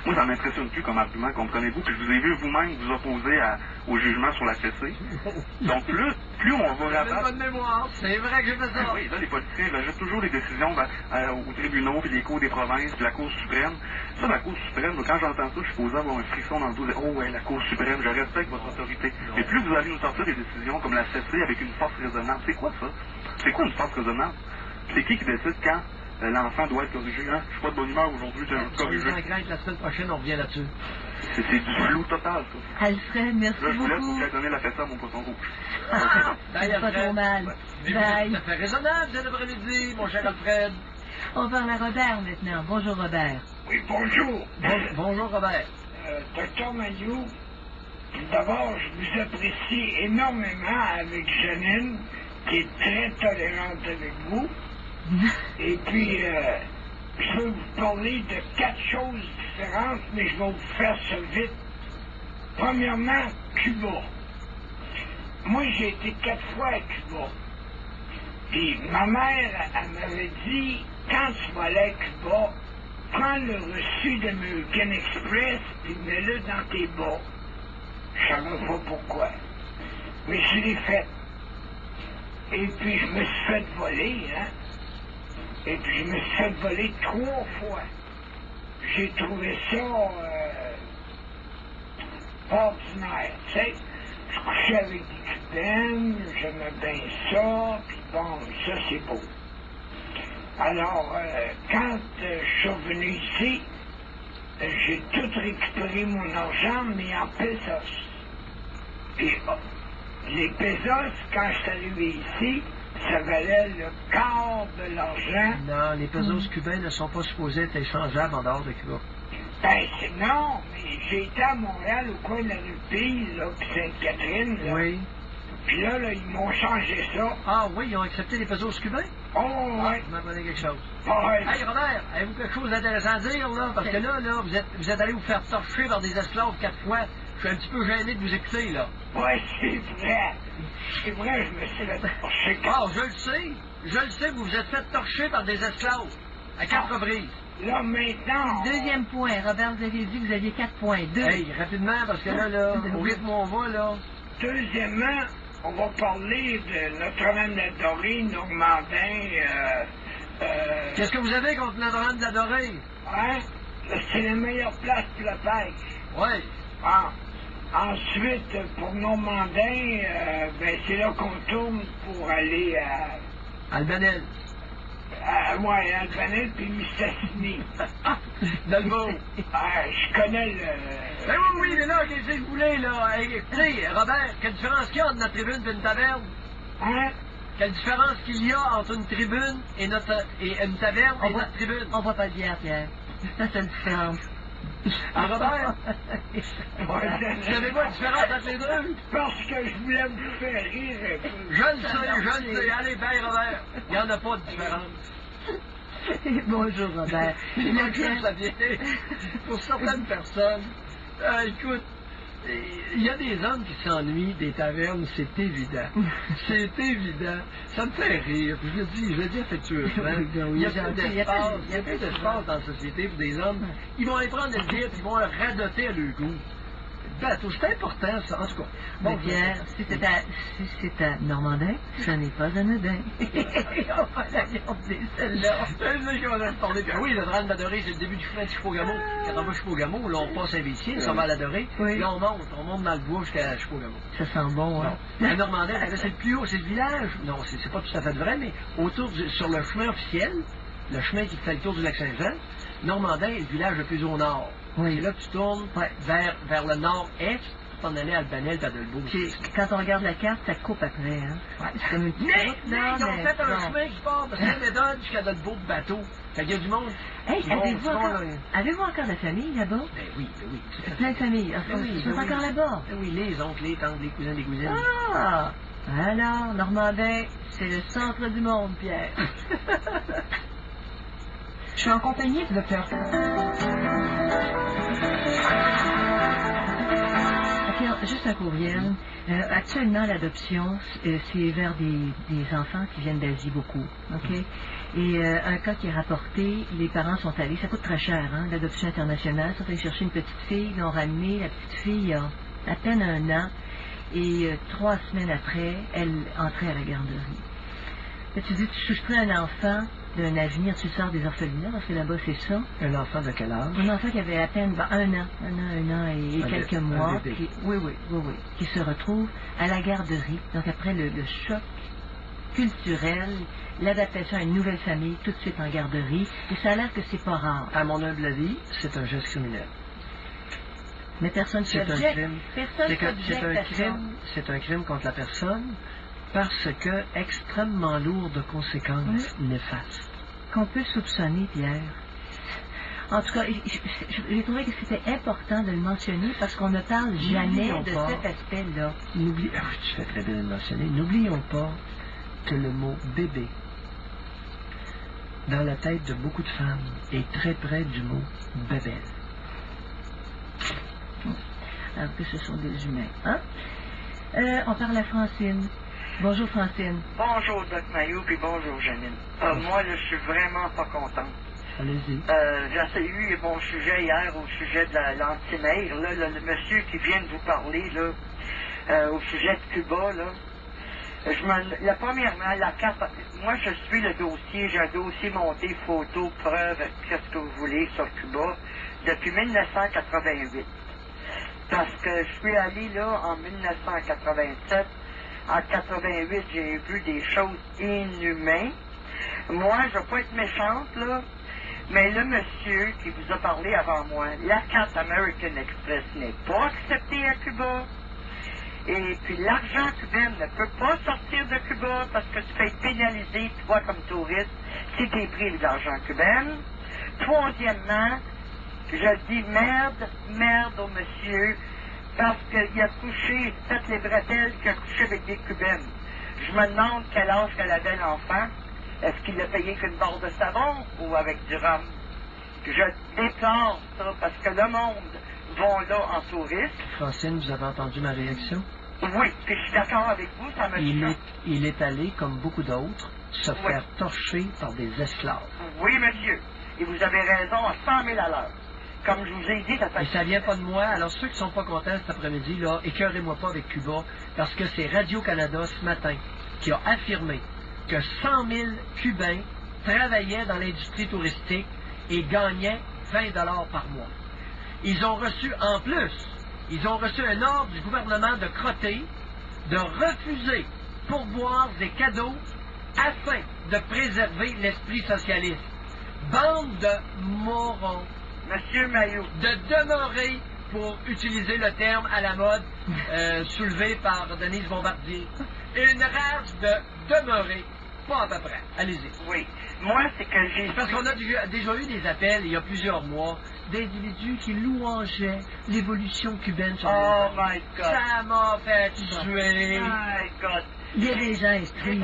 moi, ça m'impressionne plus comme argument, comprenez-vous. Puis je vous ai vu vous-même vous opposer au jugement sur la CC. Donc, plus on va rabattre... bonne mémoire, c'est vrai que j'ai fait ça. Oui, là, les politiciens, ils ajoutent toujours les décisions aux tribunaux, puis les cours des provinces, puis la Cour suprême. Ça, la Cour suprême, quand j'entends ça, je suis posé avoir un frisson dans le dos, oh ouais, la Cour suprême, je respecte votre autorité. Mais plus vous allez nous sortir des décisions comme la CC avec une force raisonnable, c'est quoi ça? C'est quoi une force raisonnable? C'est qui décide quand l'enfant doit être corrigé, hein? Je suis pas de bonne humeur aujourd'hui, je vais le corriger. La semaine prochaine, on revient là-dessus. C'est du flou total, ça. Alfred, merci beaucoup. Là, je vous laisse pour qu'elle donne la fête à mon poisson rouge. C'est pas trop mal. Bye. Ça fait raisonnable cet après-midi, mon cher Alfred. On parle à Robert maintenant. Bonjour, Robert. Oui, bonjour. Bonjour, Robert. Docteur Mayou, d'abord, je vous apprécie énormément avec Janine, qui est très tolérante avec vous. Et puis, je veux vous parler de 4 choses différentes, mais je vais vous faire ça vite. Premièrement, Cuba. Moi, j'ai été 4 fois à Cuba. Puis ma mère, elle m'avait dit, quand tu vas aller à Cuba, prends le reçu d'American Express, puis mets-le dans tes bas. Je savais pas pourquoi. Mais je l'ai fait. Et puis je me suis fait voler, hein. Et puis je me suis fait voler 3 fois. J'ai trouvé ça pas ordinaire, tu sais. Je couchais avec des cubaines, j'aimais bien ça, puis bon, ça c'est beau. Alors, quand je suis revenu ici, j'ai tout récupéré mon argent, mais en pesos. Et les pesos, quand je suis arrivé ici, ça valait le quart de l'argent. Non, les pesos cubains ne sont pas supposés être échangeables en dehors de Cuba. Ben, non, mais j'ai été à Montréal, au coin de la rue Pise, là, puis Sainte-Catherine, là. Oui. Puis là, ils m'ont changé ça. Ah oui, ils ont accepté les pesos cubains? Oh, ouais. Vous m'apprenez quelque chose. Oh, ouais. Hey, Robert, avez-vous quelque chose d'intéressant à dire, là? Parce que là, vous êtes allé vous faire torcher par des esclaves 4 fois. Je suis un petit peu gêné de vous écouter, là. Ouais, c'est vrai. C'est vrai, je me suis fait torcher. Ah, je le sais, vous vous êtes fait torcher par des esclaves. À 4 reprises. Là, maintenant... Deuxième point. Robert, vous avez dit que vous aviez 4.2. Hey, rapidement, parce que là, au rythme où on va, là... Deuxièmement, on va parler de Notre-Dame-de-la-Dorée, Normandin, Qu'est-ce que vous avez contre Notre-Dame-de-la-Dorée? Hein? C'est la meilleure place pour la pêche. Oui. Ah. Ensuite, pour Normandin, ben, c'est là qu'on tourne pour aller à... Albanel. Ouais, Albanel puis Mistassini. Dans le beau. Je connais le... Ben oui, mais là, qu'est-ce que vous voulez, là? Écoutez, Robert, quelle différence qu'il y a entre notre tribune et une taverne? Hein? Quelle différence qu'il y a entre une tribune et une taverne et notre tribune? On voit pas de bière, Pierre. Ça, c'est une différence. Ah, Robert? Vous savez pas la différence entre les deux? Parce que je voulais vous faire rire un peu. Je le sais. Allez, ben, Robert. Il n'y en a pas de différence. Bonjour, Robert. Il y a juste la vieille. Pour certaines personnes, écoute, il y a des hommes qui s'ennuient des tavernes, c'est évident. C'est évident. Ça me fait rire. Puis je le dis affectueusement. Il y a plus d'espace dans la société pour des hommes. Ils vont aller prendre le billet et ils vont le radoter à leur goût. Bateau, c'est important, ça. En tout cas. Bon, Pierre, si c'est à Normandin, ce n'est pas anodin. On va la garder, celle-là. Oui, le drame d'Adoré, c'est le début du chemin de Chipogamo. Quand on va à Chipogamo, là, on passe à Vitier, ça va à l'Adoré. Oui. Là, on monte dans le bois jusqu'à Chipogamo. Ça sent bon, hein? À Normandin, c'est le plus haut, c'est le village. Non, c'est pas tout à fait vrai, mais sur le chemin officiel, le chemin qui fait le tour du lac Saint-Jean, Normandin est le village le plus au nord. Oui. Et là, tu tournes vers le nord-est, tu t'en allais à Albanel, t'as de le beau. Quand on regarde la carte, ça coupe après, hein? Ouais, c'est comme une petite route, ils ont fait un chemin qui part de Saint-Médard jusqu'à Dolbeau de bateau. Fait qu'il y a du monde. Hey, avez-vous encore de la famille là-bas? Ben oui. Plein de familles. Ils sont encore là-bas? Ben oui, les oncles, les tantes, les cousins, les cousines. Ah! Alors, Normandin, c'est le centre du monde, Pierre. Je suis en compagnie du docteur. OK, juste un courriel. Actuellement, l'adoption, c'est vers des enfants qui viennent d'Asie beaucoup. OK? Et un cas qui est rapporté, les parents sont allés, ça coûte très cher, hein, l'adoption internationale, ils sont allés chercher une petite fille, ils l'ont ramenée, la petite fille a à peine 1 an, et 3 semaines après, elle entrait à la garderie. Là, tu dis, tu soustrais un enfant d'un avenir, tu sors des orphelinats, parce que là-bas, c'est ça. Un enfant de quel âge? Un enfant qui avait à peine 1 an et quelques mois, bébé. oui, qui se retrouve à la garderie. Donc après le choc culturel, l'adaptation à une nouvelle famille, tout de suite en garderie, et ça a l'air que c'est pas rare. À mon humble avis, c'est un geste criminel. Mais personne ne C'est un s'objecte. crime. Personne C'est que s'objecte à ça. c'est un crime contre la personne parce que extrêmement lourd de conséquences néfastes. Qu'on peut soupçonner, Pierre. En tout cas, j'ai trouvé que c'était important de le mentionner parce qu'on ne parle jamais de cet aspect-là. Tu fais très bien de le mentionner. N'oublions pas que le mot bébé, dans la tête de beaucoup de femmes, est très près du mot bébelle. Alors que ce sont des humains. Hein? On parle à Francine. Bonjour, Francine. Bonjour, Doc Mayou, puis bonjour, Janine. Moi, là, je suis vraiment pas contente. Allez-y. J'ai eu mon sujet hier au sujet de l'antimère, là, le monsieur qui vient de vous parler, là, au sujet de Cuba, là. Premièrement, la carte, moi, je suis le dossier, j'ai un dossier monté, photo, preuve, qu'est-ce que vous voulez, sur Cuba, depuis 1988. Parce que je suis allé, là, en 1987, en 88, j'ai vu des choses inhumaines. Moi, je ne veux pas être méchante, là, mais le monsieur qui vous a parlé avant moi, la carte American Express n'est pas acceptée à Cuba. Et puis l'argent cubain ne peut pas sortir de Cuba parce que tu peux être pénalisé, toi, comme touriste, si tu es pris de l'argent cubain. Troisièmement, je dis merde au monsieur, parce qu'il a couché, fait les bretelles qu'il a couché avec des Cubaines. Je me demande quel âge qu'elle avait l'enfant. Est-ce qu'il l'a payé qu'une barre de savon ou avec du rhum? Je déplore ça, parce que le monde va là en touriste. Francine, vous avez entendu ma réaction? Oui, puis je suis d'accord avec vous, ça me choque. Il est allé, comme beaucoup d'autres, se faire torcher par des esclaves. Oui, monsieur. Et vous avez raison à 100 000 à l'heure. Comme je vous ai dit, ça fait... Et ça vient pas de moi. Alors, ceux qui sont pas contents cet après-midi, là, écœurez-moi pas avec Cuba, parce que c'est Radio-Canada, ce matin, qui a affirmé que 100 000 Cubains travaillaient dans l'industrie touristique et gagnaient 20 $ par mois. Ils ont reçu, en plus, un ordre du gouvernement de crotter, de refuser pourboires et cadeaux afin de préserver l'esprit socialiste. Bande de morons. Monsieur Maillot. De demeurer, pour utiliser le terme à la mode, soulevé par Denise Bombardier, une race de demeurer. Pas à peu près. Allez-y. Oui. Moi, c'est que j'ai... Parce qu'on a déjà eu des appels, il y a plusieurs mois, d'individus qui louangeaient l'évolution cubaine sur Oh my God. Ça m'a fait tuer. Oh my God. Il y a des gens instruits,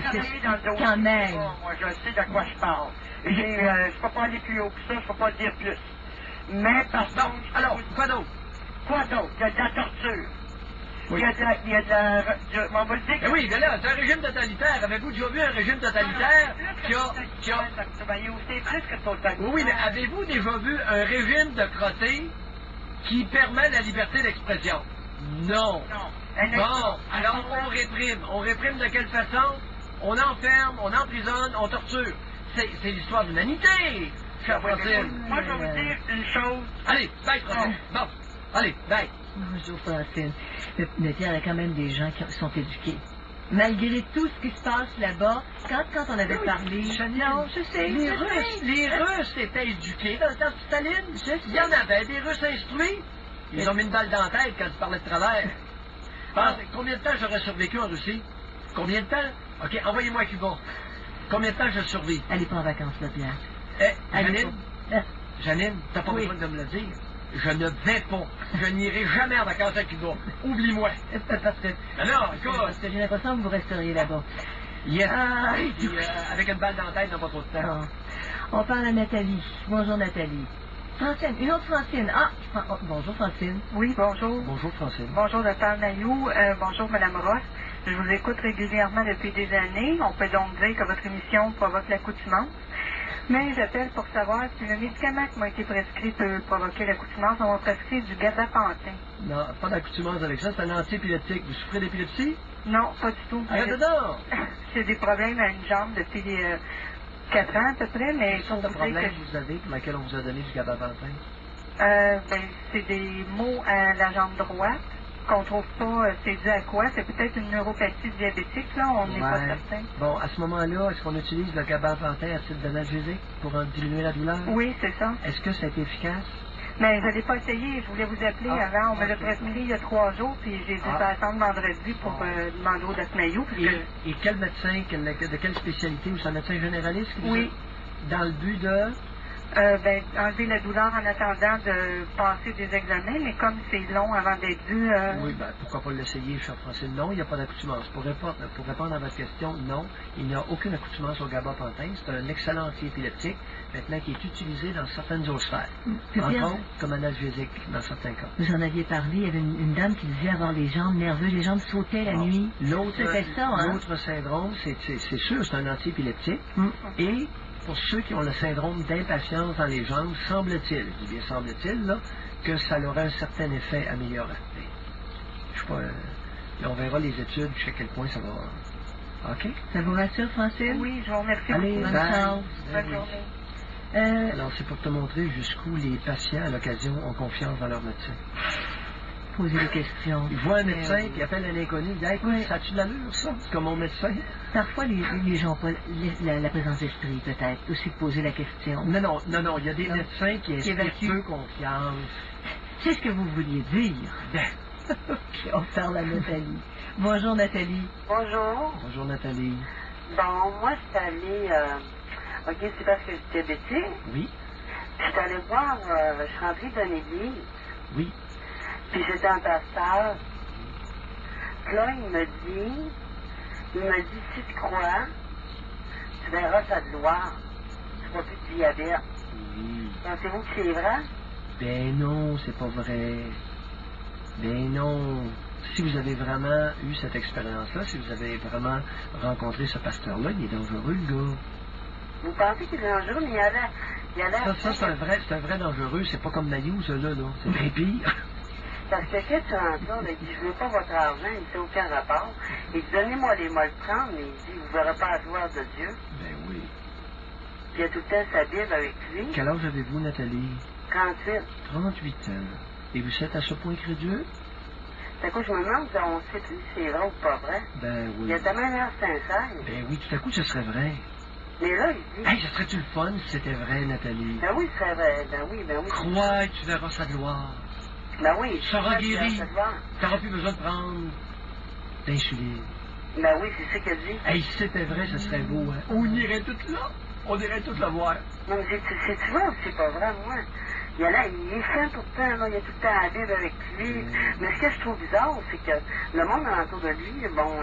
quand même. Moi, je sais de quoi je parle. Je ne peux pas aller plus haut que ça, je ne peux pas dire plus. Mais par contre... Alors, quoi d'autre? Quoi d'autre? Il y a de la torture. Oui. Il y a de la... On va le dire que... Oui, mais là, c'est un régime totalitaire. Avez-vous déjà vu un régime totalitaire qui a... C'est plus que totalitaire. Oui, mais avez-vous déjà vu un régime de crotté qui permet la liberté d'expression? Non. Bon, alors on réprime. On réprime de quelle façon? On enferme, on emprisonne, on torture. C'est l'histoire de l'humanité, cher Francine. Moi, je vais vous dire une chose. Allez, bye, Francine. Bon, allez, bye. Bonjour, Francine. Mais Pierre, il y a quand même des gens qui sont éduqués. Malgré tout ce qui se passe là-bas, quand on avait parlé... Non, je sais. Les Russes étaient éduqués dans le temps de Staline. Il y en avait des Russes instruits. Ils ont mis une balle dans la tête quand ils parlaient de travers. Combien de temps j'aurais survécu en Russie? Combien de temps? OK, envoyez-moi à Cuba. Combien de temps je survis? Allez pas en vacances, là, Pierre. Janine, t'as pas besoin de me le dire. je ne vais pas. Je n'irai jamais en vacances à Cuba. Oublie-moi. Parce que, Alors, écoute. parce que j'ai l'impression que vous resteriez là-bas. Yes. Puis, avec une balle dans la tête dans pas trop de temps. On parle à Nathalie. Bonjour Nathalie. Francine, une autre Francine. Bonjour Francine. Oui, bonjour. Bonjour Francine. Bonjour Dr Mayou. Bonjour Madame Ross. Je vous écoute régulièrement depuis des années. On peut donc dire que votre émission provoque l'accoutumance. Mais j'appelle pour savoir si le médicament qui m'a été prescrit peut provoquer l'accoutumance. On m'a prescrit du gabapentin. Non, pas d'accoutumance avec ça. C'est un antiépileptique. Vous souffrez d'épilepsie? Non, pas du tout. Arrête dedans! J'ai des problèmes à une jambe depuis 4 ans à peu près, mais... Quels sont les problèmes que vous avez pour lesquels on vous a donné du gabapentin? C'est des maux à la jambe droite qu'on trouve pas, c'est dû à quoi? C'est peut-être une neuropathie diabétique, là, on n'est pas certain. Bon, à ce moment-là, est-ce qu'on utilise le gabapentin à titre d'analgésique pour en diminuer la douleur? Oui, c'est ça. Est-ce que ça a été efficace? Mais je ne l'ai pas essayé, je voulais vous appeler avant, on me l'a prescrit il y a 3 jours, puis j'ai dû attendre vendredi pour demander au Dr Mayou. Et quel médecin, de quelle spécialité? Ou c'est un médecin généraliste? Oui. Dans le but de... enlever la douleur en attendant de passer des examens, mais comme c'est long avant d'être dû... Oui, pourquoi pas l'essayer, cher Francine? Non, il n'y a pas d'accoutumance. Pour répondre à votre question, non, il n'y a aucune accoutumance au gabapentin. C'est un excellent antiépileptique, maintenant qui est utilisé dans certaines zoosphères. Entre autres, comme analgésique dans certains cas. Vous en aviez parlé, il y avait une dame qui disait avoir les jambes nerveuses, les jambes sautaient la nuit. L'autre syndrome, c'est sûr, c'est un antiépileptique. Et pour ceux qui ont le syndrome d'impatience dans les jambes, semble-t-il, je dis bien semble-t-il, là, que ça aurait un certain effet améliorant. Je sais pas, on verra les études jusqu'à quel point ça va... OK? Ça vous rassure, Francine? Oui, je vous remercie. Allez, beaucoup. bonne chance. Bonne journée. Alors, c'est pour te montrer jusqu'où les patients, à l'occasion, ont confiance dans leur médecin. Poser des questions. Ils voient un médecin qui appelle un inconnu, il dit « Écoute, ça a-tu de l'allure, ça? C'est comme mon médecin. » Parfois, les gens n'ont pas la présence d'esprit, peut-être, aussi de poser la question. Non, il y a des médecins qui inspirent peu confiance. C'est ce que vous vouliez dire. OK, on parle à Nathalie. Bonjour, Nathalie. Bonjour. Bonjour, Nathalie. Bon, moi, je suis allée... OK, c'est parce que je suis diabétique. Oui. Je suis allée voir... je suis rentrée d'une église. Oui. Puis j'étais en pasteur. Puis là, il me dit, si tu crois, tu verras sa gloire. Tu n'auras plus de diabète. Oui. Pensez-vous que c'est vrai? Ben non, c'est pas vrai. Ben non. Si vous avez vraiment eu cette expérience-là, si vous avez vraiment rencontré ce pasteur-là, il est dangereux, le gars. Vous pensez qu'il est dangereux, mais il a l'air... Ça, c'est un vrai dangereux. C'est pas comme Mayou, ça, là. C'est très pire. Parce que quand tu rentres là, il dit, je veux pas votre argent, il ne fait aucun rapport. Il dit, donnez-moi les mots le prendre, mais il dit, vous verrez pas la gloire de Dieu. Ben oui. Puis il y a tout le temps sa Bible avec lui. Quel âge avez-vous, Nathalie? 38. 38 ans. Et vous êtes à ce point crédule? D'un coup, je me demande si on sait plus si c'est vrai ou pas vrai. Ben oui. Il a tellement l'air sincère. Ben oui, tout à coup, ce serait vrai. Mais là, il dit... Hey, ça serait-tu le fun si c'était vrai, Nathalie? Ben oui, ce serait vrai. Ben oui. Crois que tu verras sa gloire. Ben oui. Tu seras guéri. Tu n'auras plus besoin de prendre d'insuline. Ben oui, c'est ça qu'elle dit. Hey, si c'était vrai, ce serait beau, hein? On irait tout là. On irait tout le voir. Non, mais c'est vrai ou c'est pas vrai, moi? Il y a là, il est fin tout le temps, là, il y a tout le temps la Bible avec lui. Mais ce que je trouve bizarre, c'est que le monde alentour de lui, bon,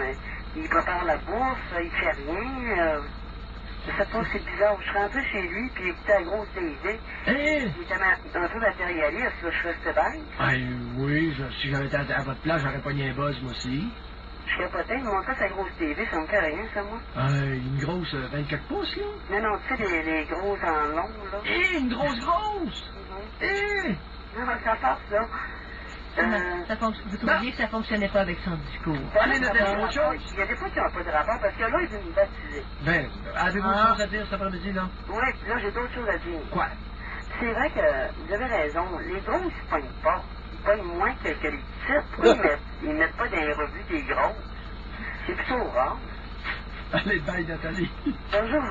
il prépare la bourse, il fait rien. Je sais pas, c'est bizarre. Je suis rentré chez lui, puis il écoutait la grosse TV. Il était un peu matérialiste, là, je restais bien. Oui, si j'avais été à votre place, j'aurais pogné un buzz, moi aussi. Je capotais, il me montrait sa grosse TV, ça me fait rien, ça, moi. Une grosse 24 pouces, là? Non, tu sais, les grosses en long, là. Une grosse! Non, ça passe, là. Vous trouviez que ça ne fonctionnait pas avec son discours? Il y a des fois qui n'ont pas de rapport, parce que là, il veut nous baptiser. Ben, avez-vous autre chose à dire cet après-midi, là? Oui, là, j'ai d'autres choses à dire. Quoi? C'est vrai que vous avez raison. Les gros, ils ne se pognent pas. Ils pognent moins que les petites. Pourquoi ils mettent pas dans les revues des grosses? C'est plutôt rare. Allez, bye, Nathalie. Bonjour.